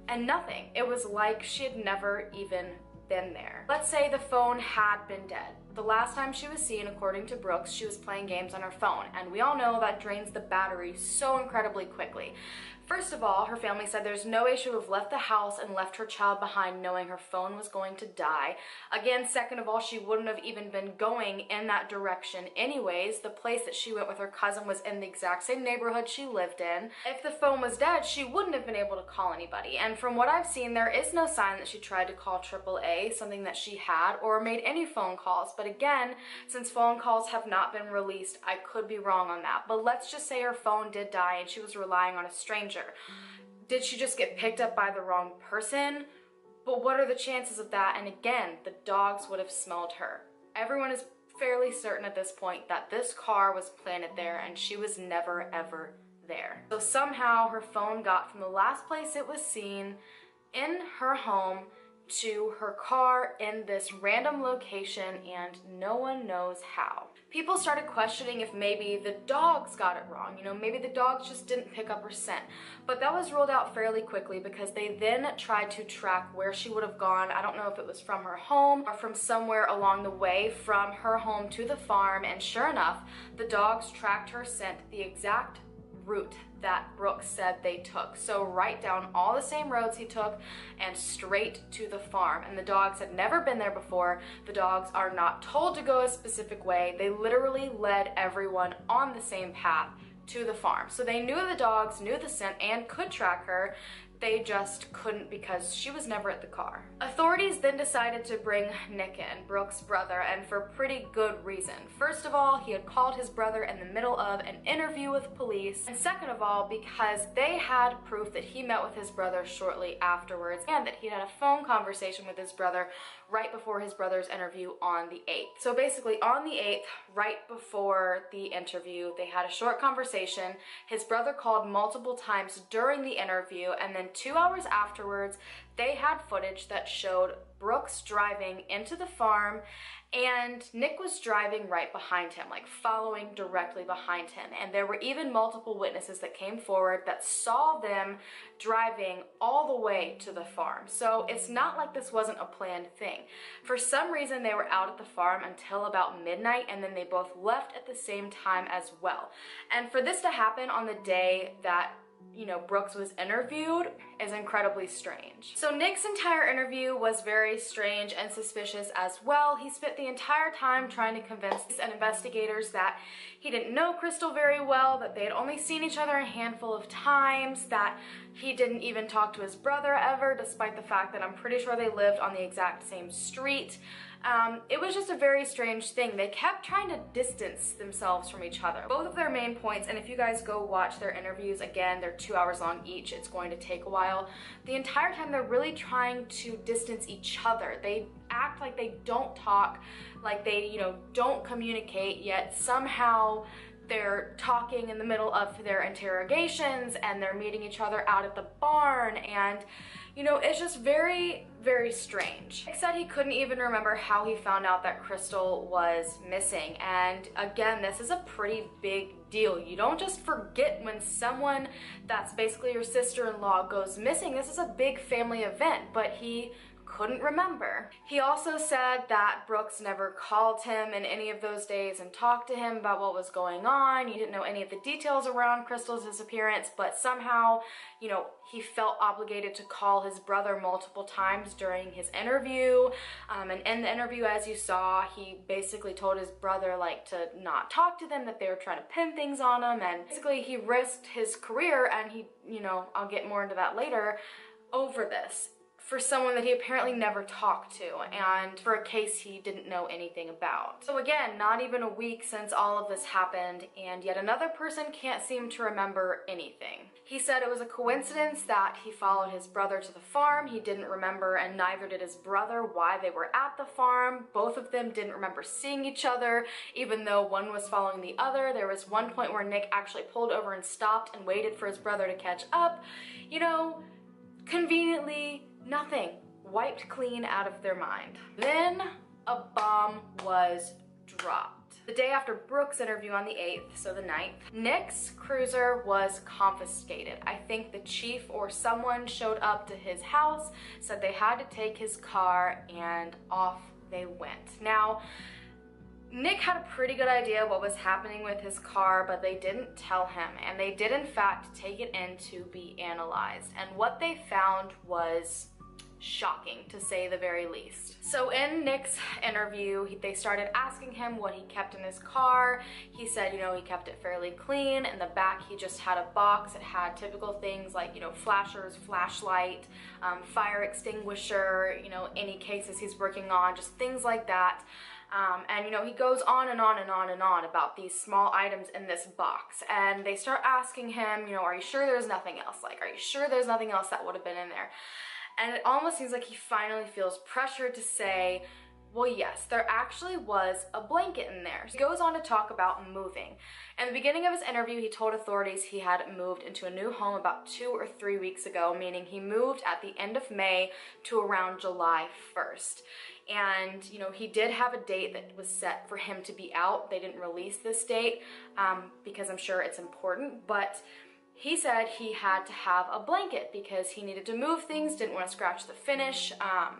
and nothing. It was like she had never even been there. Let's say the phone had been dead. The last time she was seen, according to Brooks, she was playing games on her phone, and we all know that drains the battery so incredibly quickly. First of all, her family said there's no way she would have left the house and left her child behind knowing her phone was going to die. Again, second of all, she wouldn't have even been going in that direction anyways. The place that she went with her cousin was in the exact same neighborhood she lived in. If the phone was dead, she wouldn't have been able to call anybody. And from what I've seen, there is no sign that she tried to call AAA, something that she had, or made any phone calls. But again, since phone calls have not been released, I could be wrong on that. But let's just say her phone did die and she was relying on a stranger. Did she just get picked up by the wrong person? But what are the chances of that? And again, the dogs would have smelled her. Everyone is fairly certain at this point that this car was planted there and she was never ever there. So somehow her phone got from the last place it was seen in her home to her car in this random location, and no one knows how. People started questioning if maybe the dogs got it wrong, you know, maybe the dogs just didn't pick up her scent. But that was ruled out fairly quickly because they then tried to track where she would have gone. I don't know if it was from her home or from somewhere along the way from her home to the farm, and sure enough, the dogs tracked her scent the exact route that Brooks said they took. So right down all the same roads he took and straight to the farm. And the dogs had never been there before. The dogs are not told to go a specific way. They literally led everyone on the same path to the farm. So they knew the dogs, knew the scent, and could track her. They just couldn't because she was never at the car. Authorities then decided to bring Nick in, Brooks' brother, and for pretty good reason. First of all, he had called his brother in the middle of an interview with police, and second of all, because they had proof that he met with his brother shortly afterwards and that he had a phone conversation with his brother right before his brother's interview on the 8th. So basically on the 8th, right before the interview, they had a short conversation. His brother called multiple times during the interview, and then 2 hours afterwards, they had footage that showed Brooks driving into the farm and Nick was driving right behind him, like following directly behind him. And there were even multiple witnesses that came forward that saw them driving all the way to the farm. So it's not like this wasn't a planned thing. For some reason, they were out at the farm until about midnight, and then they both left at the same time as well. And for this to happen on the day that Brooks was interviewed is incredibly strange. So Nick's entire interview was very strange and suspicious as well. He spent the entire time trying to convince investigators that he didn't know Crystal very well, that they had only seen each other a handful of times, that he didn't even talk to his brother ever, despite the fact that I'm pretty sure they lived on the exact same street. It was just a very strange thing. They kept trying to distance themselves from each other. Both of their main points, and if you guys go watch their interviews, again, they're 2 hours long each. It's going to take a while. The entire time they're really trying to distance each other. They act like they don't talk, like they, don't communicate, yet somehow they're talking in the middle of their interrogations and they're meeting each other out at the barn, and it's just very, very strange. Nick said he couldn't even remember how he found out that Crystal was missing, and again, this is a pretty big deal. You don't just forget when someone that's basically your sister-in-law goes missing. This is a big family event, but he couldn't remember. He also said that Brooks never called him in any of those days and talked to him about what was going on. He didn't know any of the details around Crystal's disappearance, but somehow, he felt obligated to call his brother multiple times during his interview. And in the interview, as you saw, he basically told his brother to not talk to them, that they were trying to pin things on him, and basically he risked his career, and he, I'll get more into that later, over this, for someone that he apparently never talked to, and for a case he didn't know anything about. So again, not even a week since all of this happened, and yet another person can't seem to remember anything. He said it was a coincidence that he followed his brother to the farm. He didn't remember, and neither did his brother, why they were at the farm. Both of them didn't remember seeing each other, even though one was following the other. There was one point where Nick actually pulled over and stopped and waited for his brother to catch up. Conveniently, nothing. Wiped clean out of their mind. Then a bomb was dropped. The day after Brooks' interview on the 8th, so the 9th, Nick's cruiser was confiscated. I think the chief or someone showed up to his house, said they had to take his car, and off they went. Now, Nick had a pretty good idea what was happening with his car, but they didn't tell him, and they did in fact take it in to be analyzed. And what they found was shocking, to say the very least. So in Nick's interview, they started asking him what he kept in his car. He said, you know, he kept it fairly clean. In the back, he just had a box. It had typical things like, you know, flashers, flashlight, fire extinguisher, you know, any cases he's working on, just things like that. And, you know, he goes on and on and on and on about these small items in this box. And they start asking him, you know, are you sure there's nothing else? Like, are you sure there's nothing else that would have been in there? And it almost seems like he finally feels pressured to say, well, yes, there actually was a blanket in there. He goes on to talk about moving. In the beginning of his interview, he told authorities he had moved into a new home about 2 or 3 weeks ago, meaning he moved at the end of May to around July 1st. And, you know, he did have a date that was set for him to be out. They didn't release this date because I'm sure it's important, but he said he had to have a blanket because he needed to move things, didn't want to scratch the finish.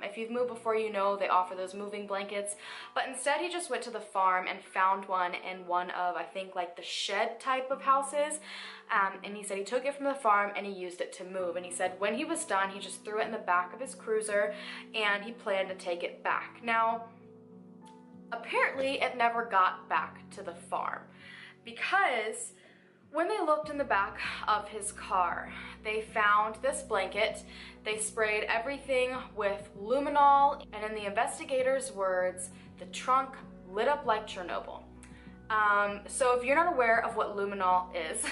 If you've moved before, you know they offer those moving blankets. But instead, he just went to the farm and found one in one of, I think, like the shed type of houses. And he said he took it from the farm and he used it to move. And he said when he was done, he just threw it in the back of his cruiser and he planned to take it back. Now, apparently, it never got back to the farm because when they looked in the back of his car, they found this blanket. They sprayed everything with luminol, and in the investigators' words, the trunk lit up like Chernobyl. So if you're not aware of what luminol is,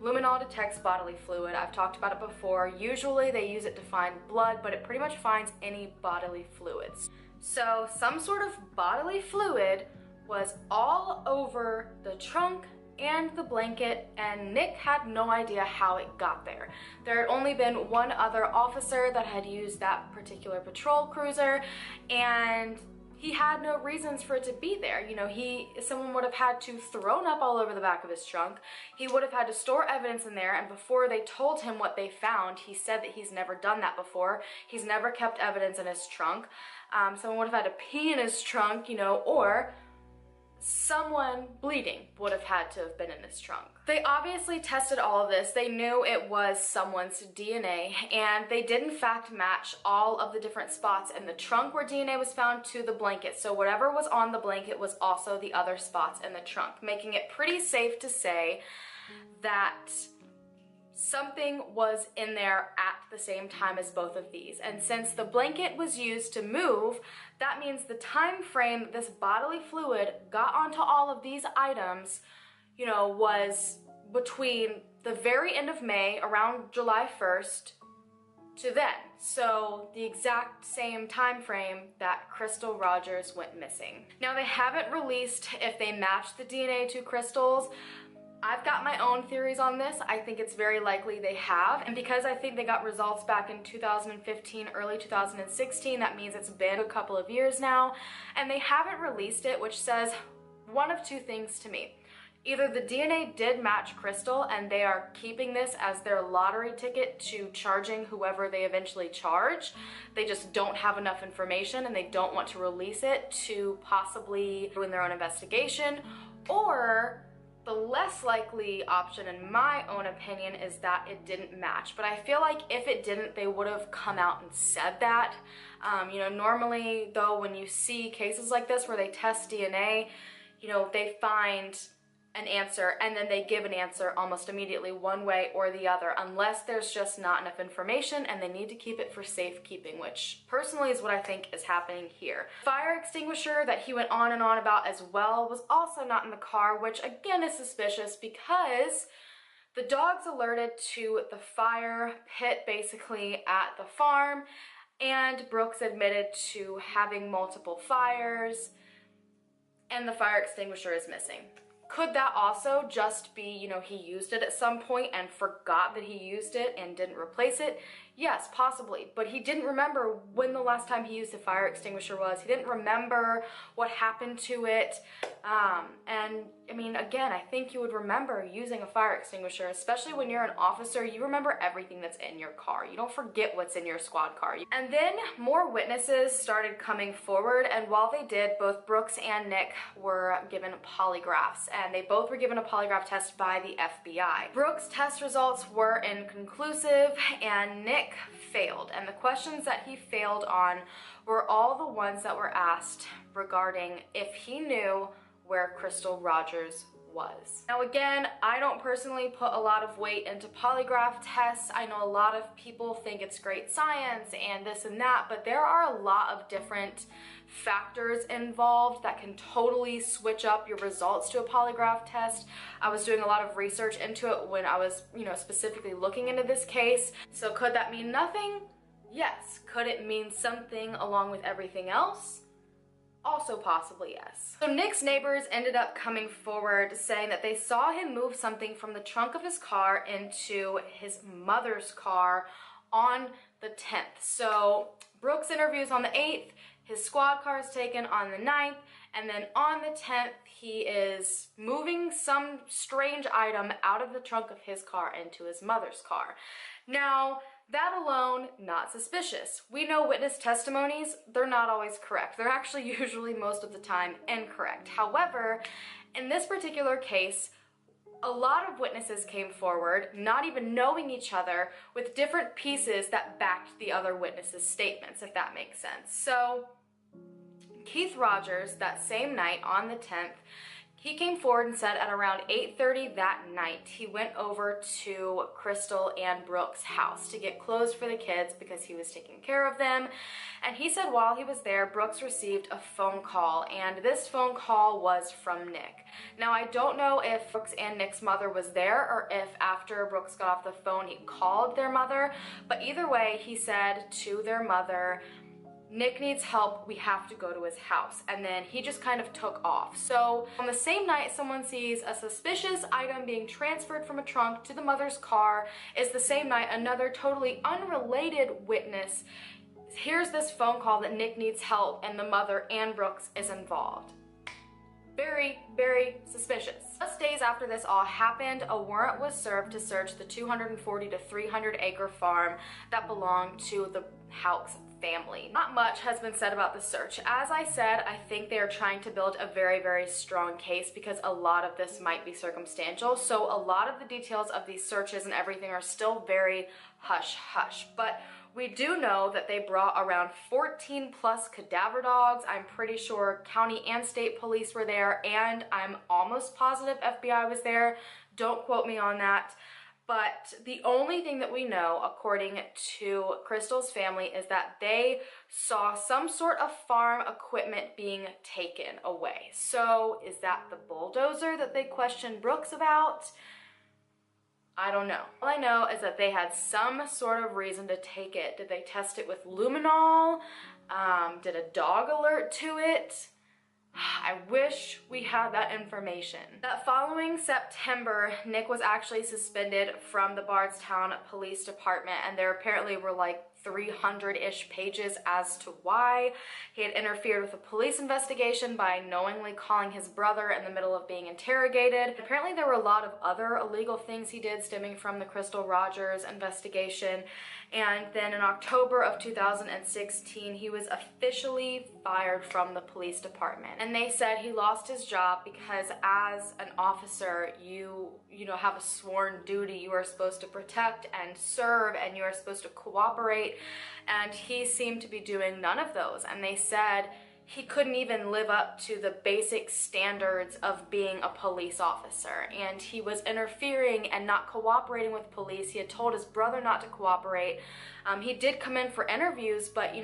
luminol detects bodily fluid. I've talked about it before. Usually they use it to find blood, but it pretty much finds any bodily fluids. So some sort of bodily fluid was all over the trunk and the blanket, and Nick had no idea how it got there. There had only been one other officer that had used that particular patrol cruiser, and he had no reasons for it to be there. You know, someone would have had to thrown up all over the back of his trunk. He would have had to store evidence in there, and before they told him what they found, he said that he's never done that before. He's never kept evidence in his trunk. Someone would have had to pee in his trunk, you know, or someone bleeding would have had to have been in this trunk. They obviously tested all of this. They knew it was someone's DNA, and they did in fact match all of the different spots in the trunk where DNA was found to the blanket. So whatever was on the blanket was also the other spots in the trunk, making it pretty safe to say that something was in there at the same time as both of these. And since the blanket was used to move, that means the time frame this bodily fluid got onto all of these items, you know, was between the very end of May, around July 1st, to then. So the exact same time frame that Crystal Rogers went missing. Now, they haven't released if they matched the DNA to Crystal's. I've got my own theories on this. I think it's very likely they have, and because I think they got results back in 2015, early 2016, that means it's been a couple of years now, and they haven't released it, which says one of two things to me. Either the DNA did match Crystal and they are keeping this as their lottery ticket to charging whoever they eventually charge. They just don't have enough information and they don't want to release it to possibly ruin their own investigation, or the less likely option, in my own opinion, is that it didn't match. But I feel like if it didn't, they would have come out and said that. You know, normally, though, when you see cases like this where they test DNA, you know, they find an answer and then they give an answer almost immediately one way or the other, unless there's just not enough information and they need to keep it for safekeeping, which personally is what I think is happening here. Fire extinguisher that he went on and on about as well was also not in the car, which again is suspicious because the dogs alerted to the fire pit basically at the farm, and Brooks admitted to having multiple fires, and the fire extinguisher is missing. Could that also just be, you know, he used it at some point and forgot that he used it and didn't replace it? Yes, possibly, but he didn't remember when the last time he used a fire extinguisher was. He didn't remember what happened to it, and I mean, again, I think you would remember using a fire extinguisher, especially when you're an officer. You remember everything that's in your car. You don't forget what's in your squad car. And then more witnesses started coming forward, and while they did, both Brooks and Nick were given polygraphs, and they both were given a polygraph test by the FBI. Brooks' test results were inconclusive, and Nick failed, and the questions that he failed on were all the ones that were asked regarding if he knew where Crystal Rogers was. Now again, I don't personally put a lot of weight into polygraph tests. I know a lot of people think it's great science and this and that, but there are a lot of different factors involved that can totally switch up your results to a polygraph test. I was doing a lot of research into it when I was, specifically looking into this case. So could that mean nothing? Yes. Could it mean something along with everything else? Also possibly yes. So Nick's neighbors ended up coming forward saying that they saw him move something from the trunk of his car into his mother's car on the 10th. So Brooks interviews on the 8th, his squad car is taken on the 9th, and then on the 10th he is moving some strange item out of the trunk of his car into his mother's car. Now, that alone, not suspicious. We know witness testimonies, they're not always correct. They're actually usually most of the time incorrect. However, in this particular case, a lot of witnesses came forward, not even knowing each other, with different pieces that backed the other witnesses' statements, if that makes sense. So, Keith Rogers, that same night on the 10th, he came forward and said at around 8:30 that night, he went over to Crystal and Brooks' house to get clothes for the kids because he was taking care of them. And he said while he was there, Brooks received a phone call, and this phone call was from Nick. Now, I don't know if Brooks and Nick's mother was there or if after Brooks got off the phone, he called their mother, but either way, he said to their mother, Nick needs help, we have to go to his house. And then he just kind of took off. So on the same night someone sees a suspicious item being transferred from a trunk to the mother's car is the same night another totally unrelated witness hears this phone call that Nick needs help and the mother and Brooks is involved. Very, very suspicious. Just days after this all happened, a warrant was served to search the 240 to 300 acre farm that belonged to the Houcks family. Not much has been said about the search. As I said, I think they are trying to build a very, very strong case because a lot of this might be circumstantial. So a lot of the details of these searches and everything are still very hush-hush. But we do know that they brought around 14 plus cadaver dogs. I'm pretty sure county and state police were there, and I'm almost positive FBI was there. Don't quote me on that. But the only thing that we know, according to Crystal's family, is that they saw some sort of farm equipment being taken away. So is that the bulldozer that they questioned Brooks about? I don't know. All I know is that they had some sort of reason to take it. Did they test it with luminol? Did a dog alert to it? I wish we had that information. That following September, Nick was actually suspended from the Bardstown Police Department, and there apparently were like 300-ish pages as to why. He had interfered with a police investigation by knowingly calling his brother in the middle of being interrogated. Apparently there were a lot of other illegal things he did stemming from the Crystal Rogers investigation. And then in October of 2016, he was officially fired from the police department. And they said he lost his job because as an officer, you have a sworn duty. You are supposed to protect and serve, and you are supposed to cooperate. And he seemed to be doing none of those. And they said he couldn't even live up to the basic standards of being a police officer, and he was interfering and not cooperating with police. He had told his brother not to cooperate. He did come in for interviews, but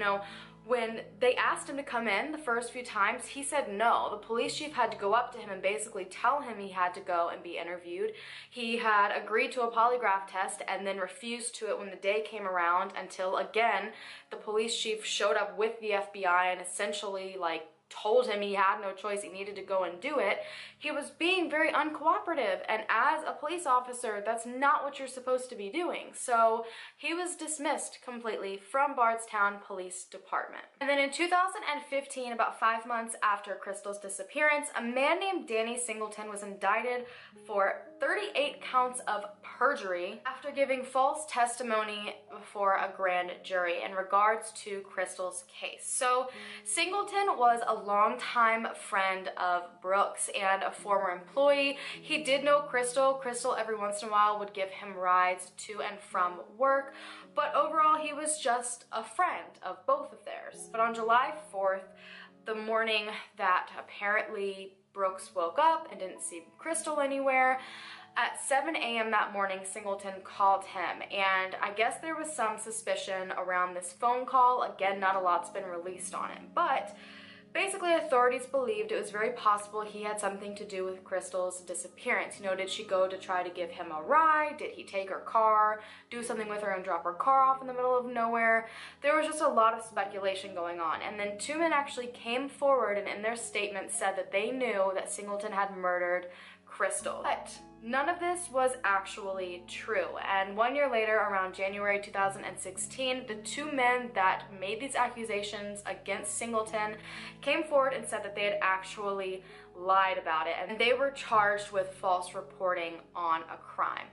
when they asked him to come in the first few times, he said no. The police chief had to go up to him and basically tell him he had to go and be interviewed. He had agreed to a polygraph test and then refused to it when the day came around until, again, the police chief showed up with the FBI and essentially, told him he had no choice, he needed to go and do it, he was being very uncooperative. And as a police officer, that's not what you're supposed to be doing. So he was dismissed completely from Bardstown Police Department. And then in 2015, about 5 months after Crystal's disappearance, a man named Danny Singleton was indicted for 38 counts of perjury after giving false testimony before a grand jury in regards to Crystal's case. So Singleton was a longtime friend of Brooks and a former employee. He did know Crystal. Crystal every once in a while would give him rides to and from work, but overall he was just a friend of both of theirs. But on July 4th, the morning that apparently Brooks woke up and didn't see Crystal anywhere, at 7 a.m. that morning, Singleton called him, and I guess there was some suspicion around this phone call. Again, not a lot's been released on it, but basically authorities believed it was very possible he had something to do with Crystal's disappearance. You know, did she go to try to give him a ride? Did he take her car, do something with her and drop her car off in the middle of nowhere? There was just a lot of speculation going on. And then 2 men actually came forward and in their statements said that they knew that Singleton had murdered Crystal. But none of this was actually true. And 1 year later, around January 2016, the 2 men that made these accusations against Singleton came forward and said that they had actually lied about it, and they were charged with false reporting on a crime.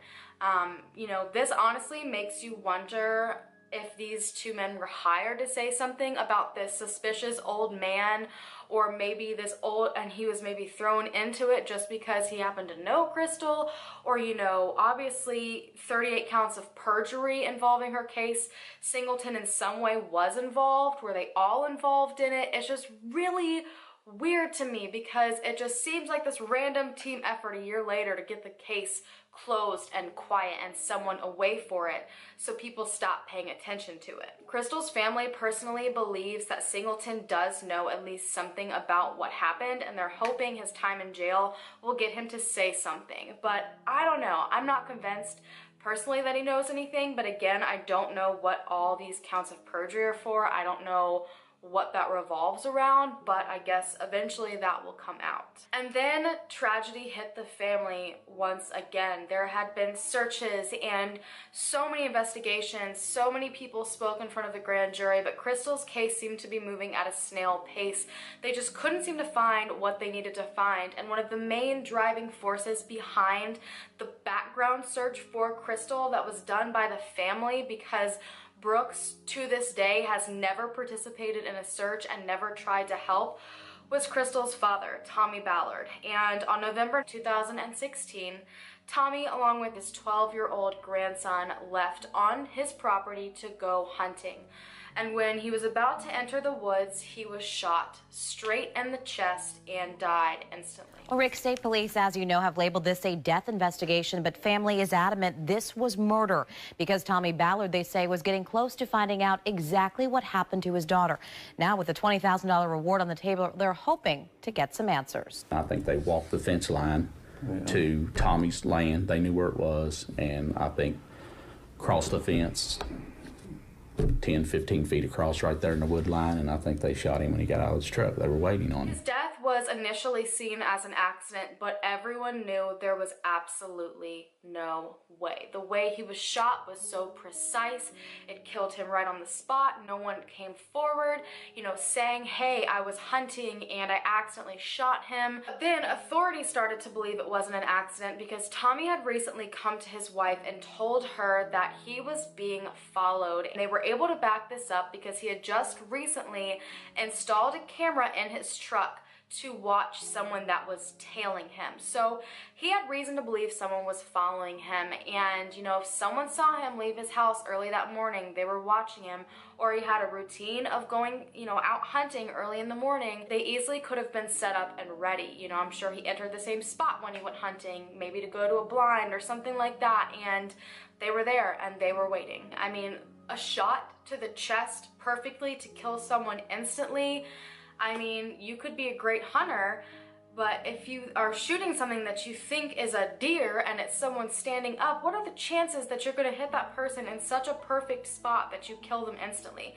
You know, this honestly makes you wonder if these 2 men were hired to say something about this suspicious old man, or maybe this old, and he was maybe thrown into it just because he happened to know Crystal, or, you know, obviously 38 counts of perjury involving her case. Singleton in some way was involved. Were they all involved in it? It's just really weird to me because it just seems like this random team effort a year later to get the case closed and quiet and someone away for it so people stop paying attention to it. Crystal's family personally believes that Singleton does know at least something about what happened, and they're hoping his time in jail will get him to say something. But I don't know. I'm not convinced personally that he knows anything, but again, I don't know what all these counts of perjury are for. I don't know what that revolves around, but I guess eventually that will come out. And then tragedy hit the family once again. There had been searches and so many investigations, so many people spoke in front of the grand jury, but Crystal's case seemed to be moving at a snail pace. They just couldn't seem to find what they needed to find, and one of the main driving forces behind the background search for Crystal that was done by the family, because Brooks, to this day, has never participated in a search and never tried to help, was Crystal's father, Tommy Ballard. And on November 2016, Tommy, along with his 12-year-old grandson, left on his property to go hunting. And when he was about to enter the woods, he was shot straight in the chest and died instantly. Well, Rick, state police, as you know, have labeled this a death investigation, but family is adamant this was murder because Tommy Ballard, they say, was getting close to finding out exactly what happened to his daughter. Now, with a $20,000 reward on the table, they're hoping to get some answers. I think they walked the fence line to Tommy's land. They knew where it was, and I think crossed the fence 10, 15 feet across right there in the wood line, and I think they shot him when he got out of his truck. They were waiting on him. His death was initially seen as an accident, but everyone knew there was absolutely no way. The way he was shot was so precise. It killed him right on the spot. No one came forward, you know, saying, hey, I was hunting and I accidentally shot him. But then authorities started to believe it wasn't an accident because Tommy had recently come to his wife and told her that he was being followed. And they were able to back this up because he had just recently installed a camera in his truck to watch someone that was tailing him. So he had reason to believe someone was following him, and you know, if someone saw him leave his house early that morning, they were watching him, or he had a routine of going, you know, out hunting early in the morning, they easily could have been set up and ready. You know, I'm sure he entered the same spot when he went hunting, maybe to go to a blind or something like that, and they were there and they were waiting. I mean, a shot to the chest perfectly to kill someone instantly. I mean, you could be a great hunter, but if you are shooting something that you think is a deer and it's someone standing up, what are the chances that you're going to hit that person in such a perfect spot that you kill them instantly?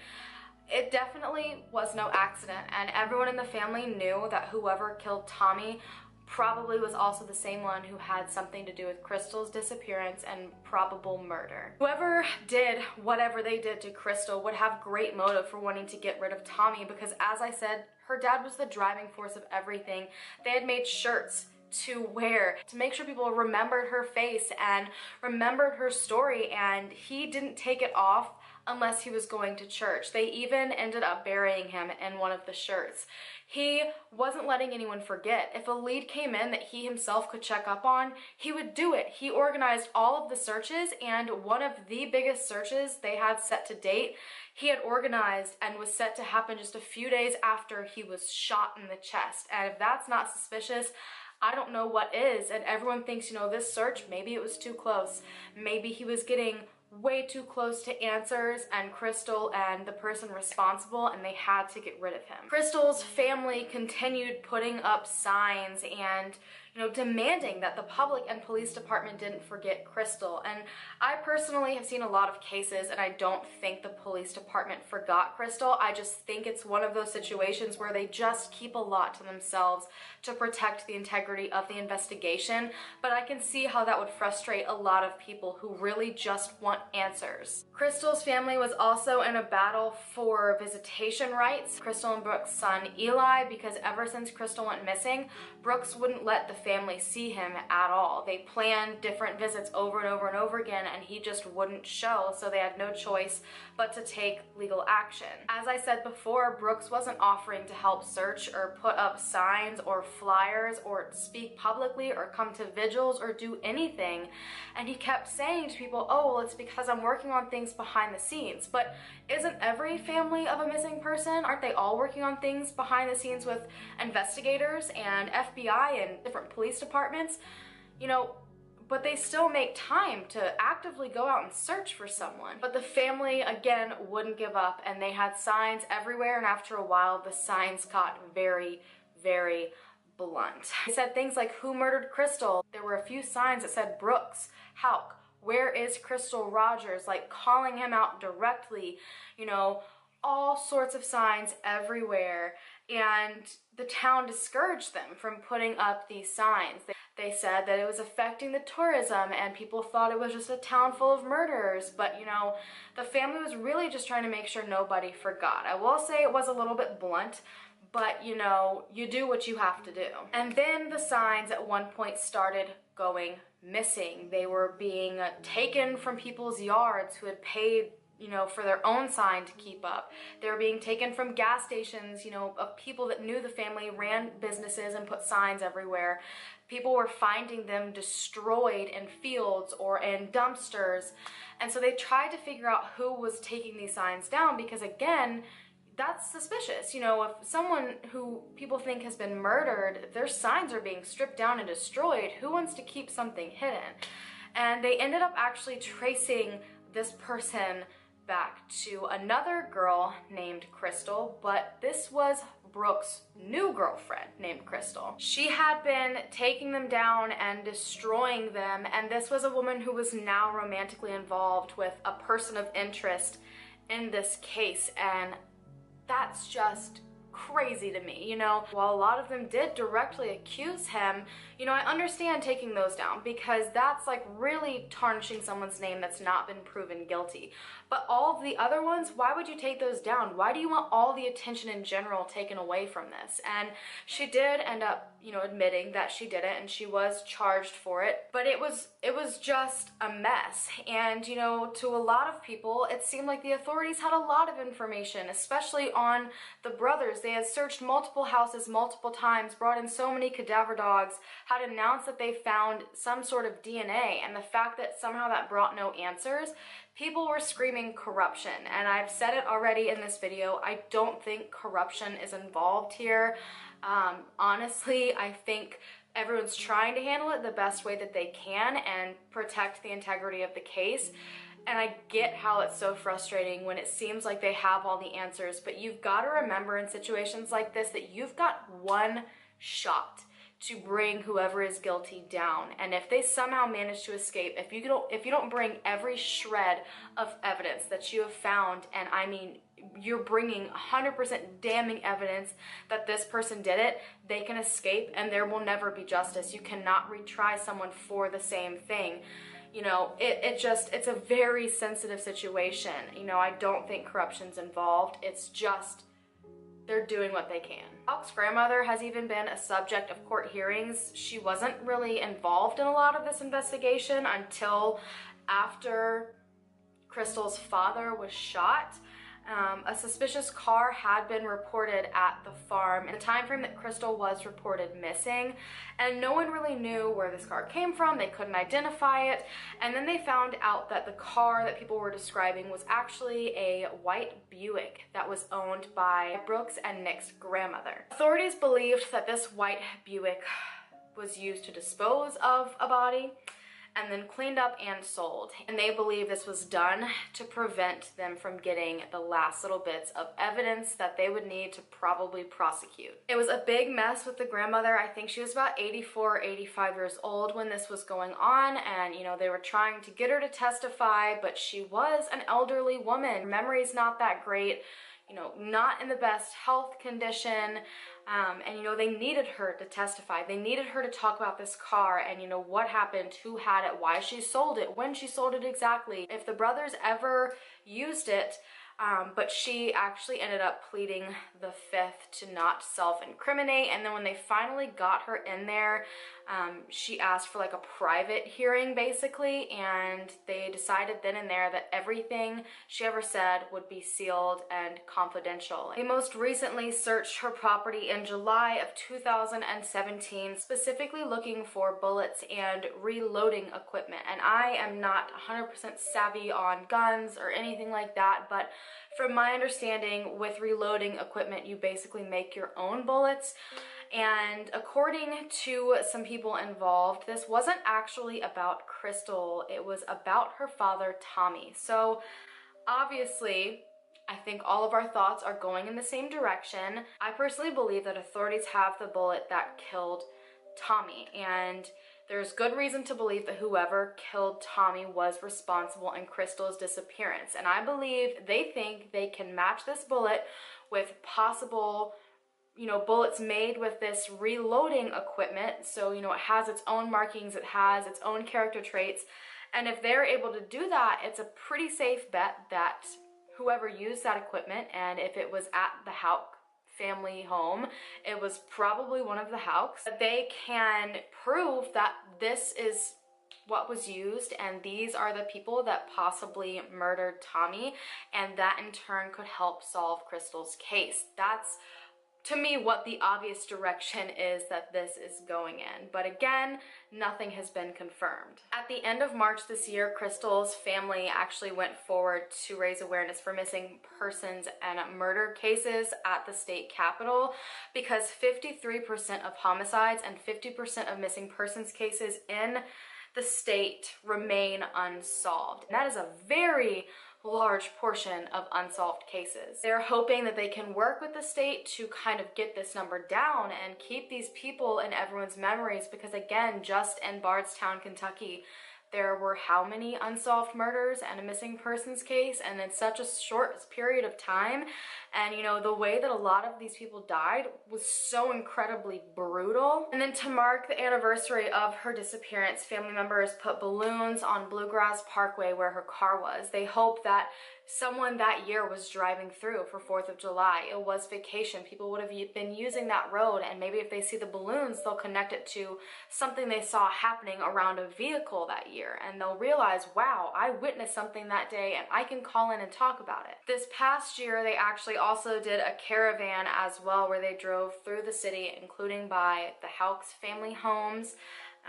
It definitely was no accident, and everyone in the family knew that whoever killed Tommy probably was also the same one who had something to do with Crystal's disappearance and probable murder. Whoever did whatever they did to Crystal would have great motive for wanting to get rid of Tommy, because as I said, her dad was the driving force of everything. They had made shirts to wear to make sure people remembered her face and remembered her story, and he didn't take it off unless he was going to church. They even ended up burying him in one of the shirts. He wasn't letting anyone forget. If a lead came in that he himself could check up on, he would do it. He organized all of the searches, and one of the biggest searches they had set to date, he had organized and was set to happen just a few days after he was shot in the chest. And if that's not suspicious, I don't know what is. And everyone thinks, you know, this search, maybe it was too close. Maybe he was getting way too close to answers and Crystal and the person responsible, and they had to get rid of him. Crystal's family continued putting up signs and, you know, demanding that the public and police department didn't forget Crystal. And I personally have seen a lot of cases, and I don't think the police department forgot Crystal. I just think it's one of those situations where they just keep a lot to themselves to protect the integrity of the investigation. But I can see how that would frustrate a lot of people who really just want answers. Crystal's family was also in a battle for visitation rights. Crystal and Brooks' son Eli, because ever since Crystal went missing, Brooks wouldn't let the family see him at all. They planned different visits over and over and over again, and he just wouldn't show, so they had no choice but to take legal action. As I said before, Brooks wasn't offering to help search or put up signs or flyers or speak publicly or come to vigils or do anything, and he kept saying to people, oh, well, it's because I'm working on things behind the scenes. But isn't every family of a missing person, aren't they all working on things behind the scenes with investigators and FBI and different police departments? You know, but they still make time to actively go out and search for someone. But the family, again, wouldn't give up, and they had signs everywhere, and after a while, the signs got very, very blunt. They said things like, who murdered Crystal? There were a few signs that said Brooks, Houck, where is Crystal Rogers? Like calling him out directly, you know, all sorts of signs everywhere. And the town discouraged them from putting up these signs. They said that it was affecting the tourism and people thought it was just a town full of murderers. But, you know, the family was really just trying to make sure nobody forgot. I will say it was a little bit blunt, but, you know, you do what you have to do. And then the signs at one point started going missing. They were being taken from people's yards who had paid, you know, for their own sign to keep up. They were being taken from gas stations, you know, of people that knew the family, ran businesses and put signs everywhere. People were finding them destroyed in fields or in dumpsters. And so they tried to figure out who was taking these signs down, because again, that's suspicious. You know, if someone who people think has been murdered, their signs are being stripped down and destroyed, who wants to keep something hidden? And they ended up actually tracing this person back to another girl named Crystal, but this was Brooks' new girlfriend named Crystal. She had been taking them down and destroying them, and this was a woman who was now romantically involved with a person of interest in this case, and that's just crazy to me. You know, while a lot of them did directly accuse him, you know, I understand taking those down because that's like really tarnishing someone's name that's not been proven guilty. But all of the other ones, why would you take those down? Why do you want all the attention in general taken away from this? And she did end up, you know, admitting that she did it, and she was charged for it, but it was just a mess. And, you know, to a lot of people, it seemed like the authorities had a lot of information, especially on the brothers. They had searched multiple houses multiple times, brought in so many cadaver dogs, had announced that they found some sort of DNA, and the fact that somehow that brought no answers, people were screaming corruption. And I've said it already in this video, I don't think corruption is involved here. Honestly, I think everyone's trying to handle it the best way that they can and protect the integrity of the case. And I get how it's so frustrating when it seems like they have all the answers, but you've got to remember in situations like this that you've got one shot to bring whoever is guilty down. And if they somehow manage to escape, if you don't bring every shred of evidence that you have found, and I mean you're bringing 100% damning evidence that this person did it, they can escape and there will never be justice. You cannot retry someone for the same thing. You know, it's a very sensitive situation. You know, I don't think corruption's involved. It's just they're doing what they can. Houck's grandmother has even been a subject of court hearings. She wasn't really involved in a lot of this investigation until after Crystal's father was shot. A suspicious car had been reported at the farm in the time frame that Crystal was reported missing, and no one really knew where this car came from. They couldn't identify it, and then they found out that the car that people were describing was actually a white Buick that was owned by Brooks and Nick's grandmother. Authorities believed that this white Buick was used to dispose of a body and then cleaned up and sold. And they believe this was done to prevent them from getting the last little bits of evidence that they would need to probably prosecute. It was a big mess with the grandmother. I think she was about 84, 85 years old when this was going on, and you know, they were trying to get her to testify, but she was an elderly woman. Her memory's not that great, you know, not in the best health condition. And you know, they needed her to testify. They needed her to talk about this car and, you know, what happened, who had it, why she sold it, when she sold it exactly, if the brothers ever used it. But she actually ended up pleading the fifth to not self-incriminate. And then when they finally got her in there, she asked for like a private hearing basically, and they decided then and there that everything she ever said would be sealed and confidential. They most recently searched her property in July of 2017, specifically looking for bullets and reloading equipment. And I am not 100% savvy on guns or anything like that, but from my understanding, with reloading equipment, you basically make your own bullets. And according to some people involved, this wasn't actually about Crystal, it was about her father, Tommy. So obviously, I think all of our thoughts are going in the same direction. I personally believe that authorities have the bullet that killed Tommy, and there's good reason to believe that whoever killed Tommy was responsible in Crystal's disappearance. And I believe they think they can match this bullet with possible, you know, bullets made with this reloading equipment. So, you know, it has its own markings, it has its own character traits. And if they're able to do that, it's a pretty safe bet that whoever used that equipment, and if it was at the Houck family home, it was probably one of the Houcks, that they can prove that this is what was used and these are the people that possibly murdered Tommy, and that in turn could help solve Crystal's case. That's, to me, what the obvious direction is that this is going in. But again, nothing has been confirmed. At the end of March this year, Crystal's family actually went forward to raise awareness for missing persons and murder cases at the state capitol, because 53% of homicides and 50% of missing persons cases in the state remain unsolved. And that is a very large portion of unsolved cases. They're hoping that they can work with the state to kind of get this number down and keep these people in everyone's memories, because again, just in Bardstown, Kentucky, there were how many unsolved murders and a missing persons case, and in such a short period of time. And you know, the way that a lot of these people died was so incredibly brutal. And then to mark the anniversary of her disappearance, family members put balloons on Bluegrass Parkway where her car was. They hope that someone that year was driving through for 4th of July. It was vacation. People would have been using that road, and maybe if they see the balloons, they'll connect it to something they saw happening around a vehicle that year, and they'll realize, wow, I witnessed something that day and I can call in and talk about it. This past year, they actually also did a caravan as well, where they drove through the city, including by the Houck's family homes,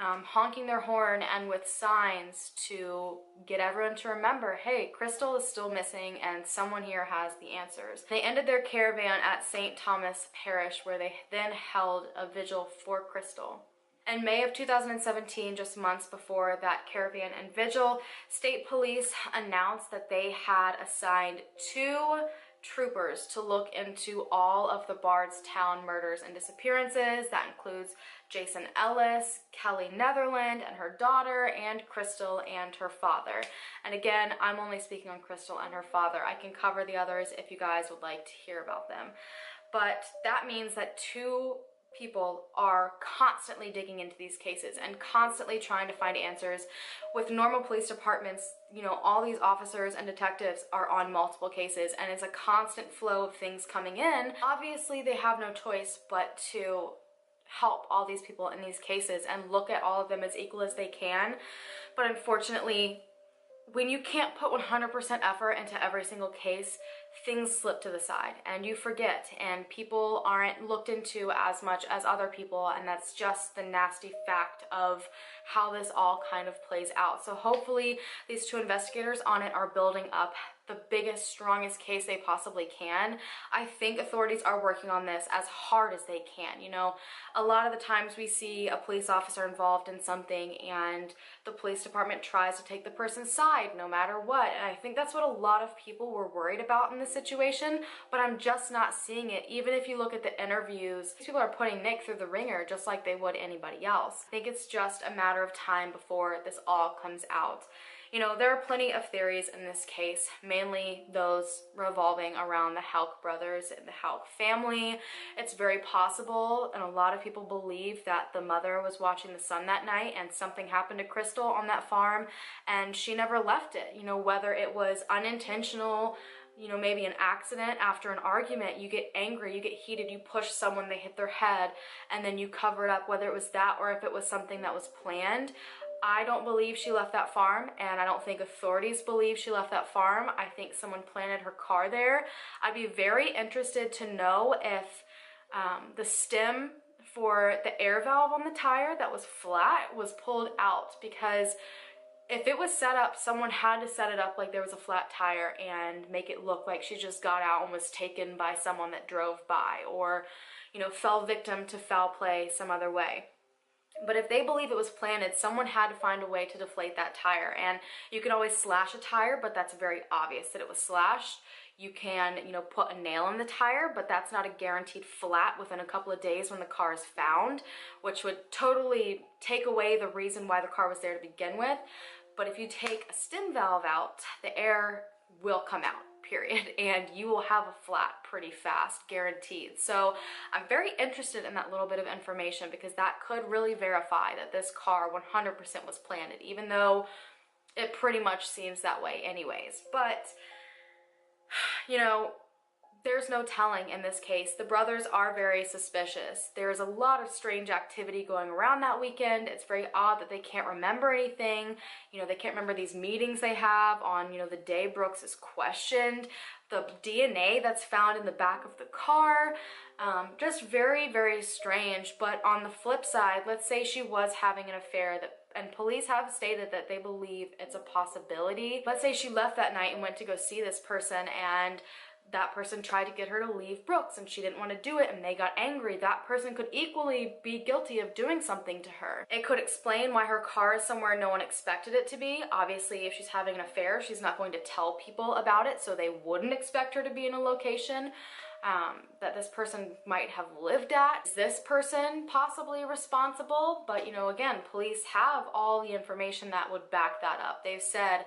honking their horn and with signs to get everyone to remember, hey, Crystal is still missing and someone here has the answers. They ended their caravan at St. Thomas Parish, where they then held a vigil for Crystal. In May of 2017, just months before that caravan and vigil, state police announced that they had assigned 2 troopers to look into all of the Bardstown murders and disappearances. That includes Jason Ellis, Kelly Netherland and her daughter, and Crystal and her father. And again, I'm only speaking on Crystal and her father. I can cover the others if you guys would like to hear about them. But that means that 2 people are constantly digging into these cases and constantly trying to find answers. With normal police departments, you know, all these officers and detectives are on multiple cases, and it's a constant flow of things coming in. Obviously, they have no choice but to help all these people in these cases and look at all of them as equal as they can. But unfortunately, when you can't put 100% effort into every single case, things slip to the side and you forget, and people aren't looked into as much as other people, and that's just the nasty fact of how this all kind of plays out. So hopefully these 2 investigators on it are building up the biggest, strongest case they possibly can. I think authorities are working on this as hard as they can. You know, a lot of the times we see a police officer involved in something and the police department tries to take the person's side no matter what. And I think that's what a lot of people were worried about in this situation, but I'm just not seeing it. Even if you look at the interviews, people are putting Nick through the ringer just like they would anybody else. I think it's just a matter of time before this all comes out. You know, there are plenty of theories in this case, mainly those revolving around the Houck brothers and the Houck family. It's very possible, and a lot of people believe, that the mother was watching the son that night and something happened to Crystal on that farm and she never left it. You know, whether it was unintentional, you know, maybe an accident after an argument, you get angry, you get heated, you push someone, they hit their head, and then you cover it up, whether it was that or if it was something that was planned. I don't believe she left that farm, and I don't think authorities believe she left that farm. I think someone planted her car there. I'd be very interested to know if the stem for the air valve on the tire that was flat was pulled out, because if it was set up, someone had to set it up like there was a flat tire and make it look like she just got out and was taken by someone that drove by, or, you know, fell victim to foul play some other way. But if they believe it was planted, someone had to find a way to deflate that tire. And you can always slash a tire, but that's very obvious that it was slashed. You can, you know, put a nail in the tire, but that's not a guaranteed flat within a couple of days when the car is found, which would totally take away the reason why the car was there to begin with. But if you take a stem valve out, the air will come out, period, and you will have a flat pretty fast, guaranteed. So I'm very interested in that little bit of information, because that could really verify that this car 100% was planted, even though it pretty much seems that way anyways. But, you know, there's no telling in this case. The brothers are very suspicious. There's a lot of strange activity going around that weekend. It's very odd that they can't remember anything. You know, they can't remember these meetings they have on, you know, the day Brooks is questioned. The DNA that's found in the back of the car. Just very, very strange. But on the flip side, let's say she was having an affair, and police have stated that they believe it's a possibility. Let's say she left that night and went to go see this person, and that person tried to get her to leave Brooks and she didn't want to do it and they got angry. That person could equally be guilty of doing something to her. It could explain why her car is somewhere no one expected it to be. Obviously, if she's having an affair, she's not going to tell people about it, so they wouldn't expect her to be in a location that this person might have lived at. Is this person possibly responsible? But, you know, again, police have all the information that would back that up. They've said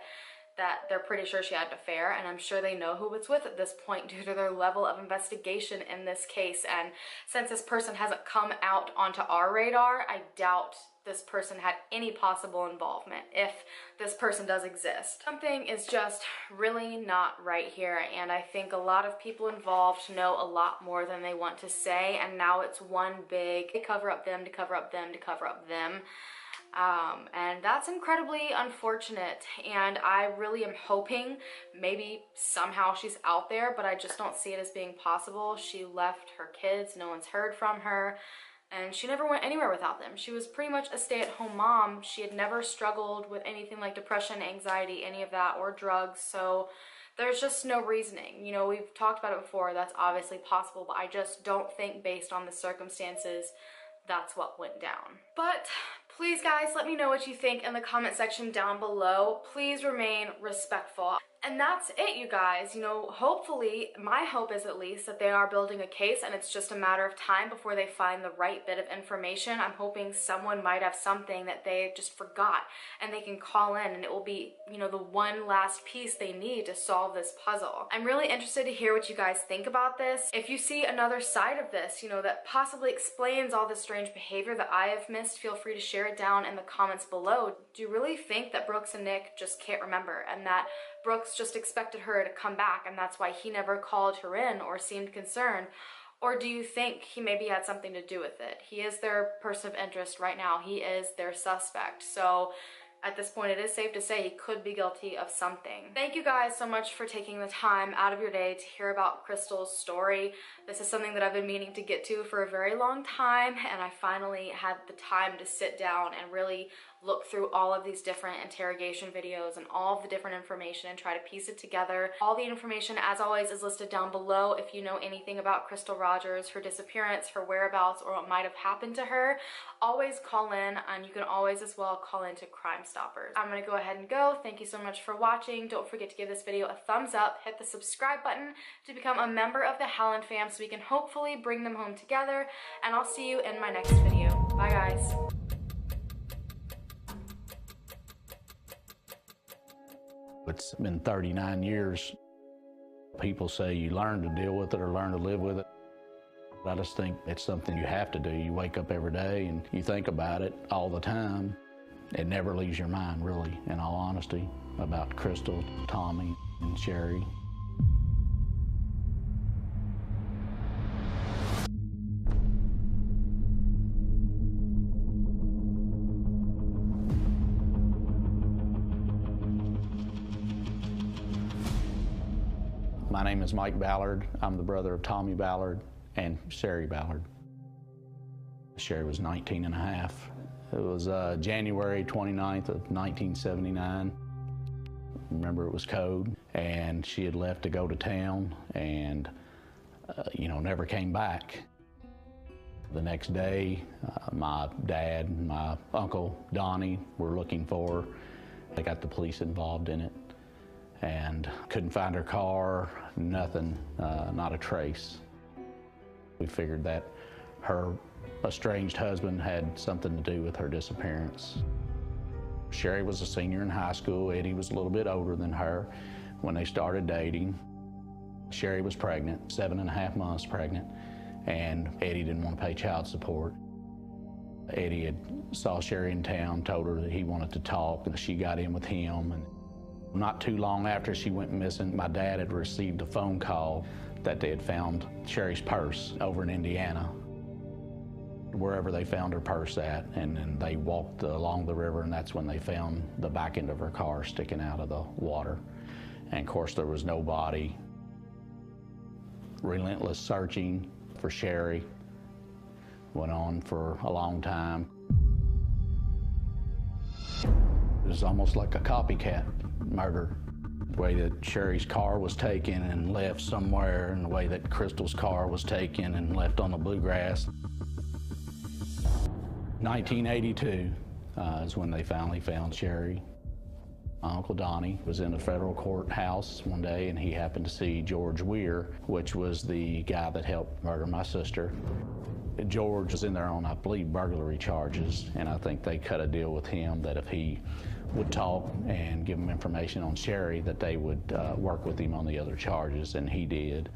that they're pretty sure she had an affair, and I'm sure they know who it's with at this point due to their level of investigation in this case. And since this person hasn't come out onto our radar, I doubt this person had any possible involvement, if this person does exist. Something is just really not right here, and I think a lot of people involved know a lot more than they want to say, and now it's one big cover up them to cover up them to cover up them. And that's incredibly unfortunate, and I really am hoping maybe somehow she's out there, but I just don't see it as being possible. She left her kids, no one's heard from her, and she never went anywhere without them. She was pretty much a stay-at-home mom. She had never struggled with anything like depression, anxiety, any of that, or drugs, so there's just no reasoning. You know, we've talked about it before, that's obviously possible, but I just don't think based on the circumstances that's what went down. But please guys, let me know what you think in the comment section down below. Please remain respectful. And that's it, you guys. You know, hopefully, my hope is at least that they are building a case and it's just a matter of time before they find the right bit of information. I'm hoping someone might have something that they just forgot and they can call in and it will be, you know, the one last piece they need to solve this puzzle. I'm really interested to hear what you guys think about this. If you see another side of this, you know, that possibly explains all this strange behavior that I have missed, feel free to share it down in the comments below. Do you really think that Brooks and Nick just can't remember and that Brooks just expected her to come back and that's why he never called her in or seemed concerned? Or do you think he maybe had something to do with it? He is their person of interest right now. He is their suspect. So at this point, it is safe to say he could be guilty of something. Thank you guys so much for taking the time out of your day to hear about Crystal's story. This is something that I've been meaning to get to for a very long time, and I finally had the time to sit down and really look through all of these different interrogation videos and all of the different information and try to piece it together. All the information, as always, is listed down below. If you know anything about Crystal Rogers, her disappearance, her whereabouts, or what might have happened to her, always call in, and you can always as well call into Crime Stoppers. I'm gonna go ahead and go. Thank you so much for watching. Don't forget to give this video a thumbs up, hit the subscribe button to become a member of the Howland fam so we can hopefully bring them home together, and I'll see you in my next video. Bye guys. It's been 39 years. People say you learn to deal with it or learn to live with it. I just think it's something you have to do. You wake up every day and you think about it all the time. It never leaves your mind, really, in all honesty, about Crystal, Tommy, and Sherry. My name is Mike Ballard. I'm the brother of Tommy Ballard and Sherry Ballard. Sherry was 19 and a half. It was January 29th of 1979. Remember, it was code, and she had left to go to town and, you know, never came back. The next day, my dad and my uncle, Donnie, were looking for her. They got the police involved in it and couldn't find her car, nothing, not a trace. We figured that her estranged husband had something to do with her disappearance. Sherry was a senior in high school. Eddie was a little bit older than her when they started dating. Sherry was pregnant, 7.5 months pregnant, and Eddie didn't want to pay child support. Eddie had saw Sherry in town, told her that he wanted to talk, and she got in with him. And not too long after she went missing, my dad had received a phone call that they had found Sherry's purse over in Indiana, wherever they found her purse at, and then they walked along the river, and that's when they found the back end of her car sticking out of the water. And of course, there was no body. Relentless searching for Sherry went on for a long time. It was almost like a copycat murder. The way that Sherry's car was taken and left somewhere, and the way that Crystal's car was taken and left on the bluegrass. 1982 is when they finally found Sherry. My Uncle Donnie was in a federal courthouse one day, and he happened to see George Weir, which was the guy that helped murder my sister. George was in there on, I believe, burglary charges, and I think they cut a deal with him that if he would talk and give him information on Sherry, that they would work with him on the other charges, and he did.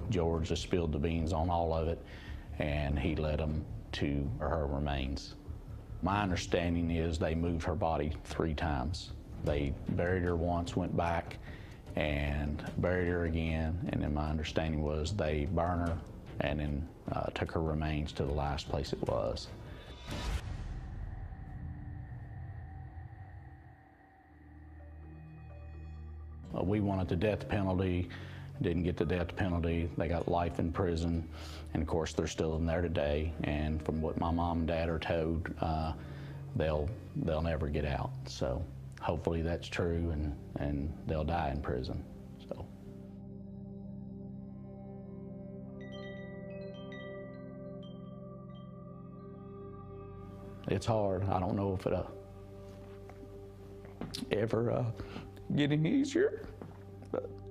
George just spilled the beans on all of it, and he led them to her remains. My understanding is they moved her body 3 times. They buried her once, went back, and buried her again, and then my understanding was they burned her and then took her remains to the last place it was. We wanted the death penalty, didn't get the death penalty. They got life in prison, and of course they're still in there today. And from what my mom and dad are told, they'll never get out. So hopefully that's true, and they'll die in prison. So. It's hard. I don't know if it'll ever get any easier. but.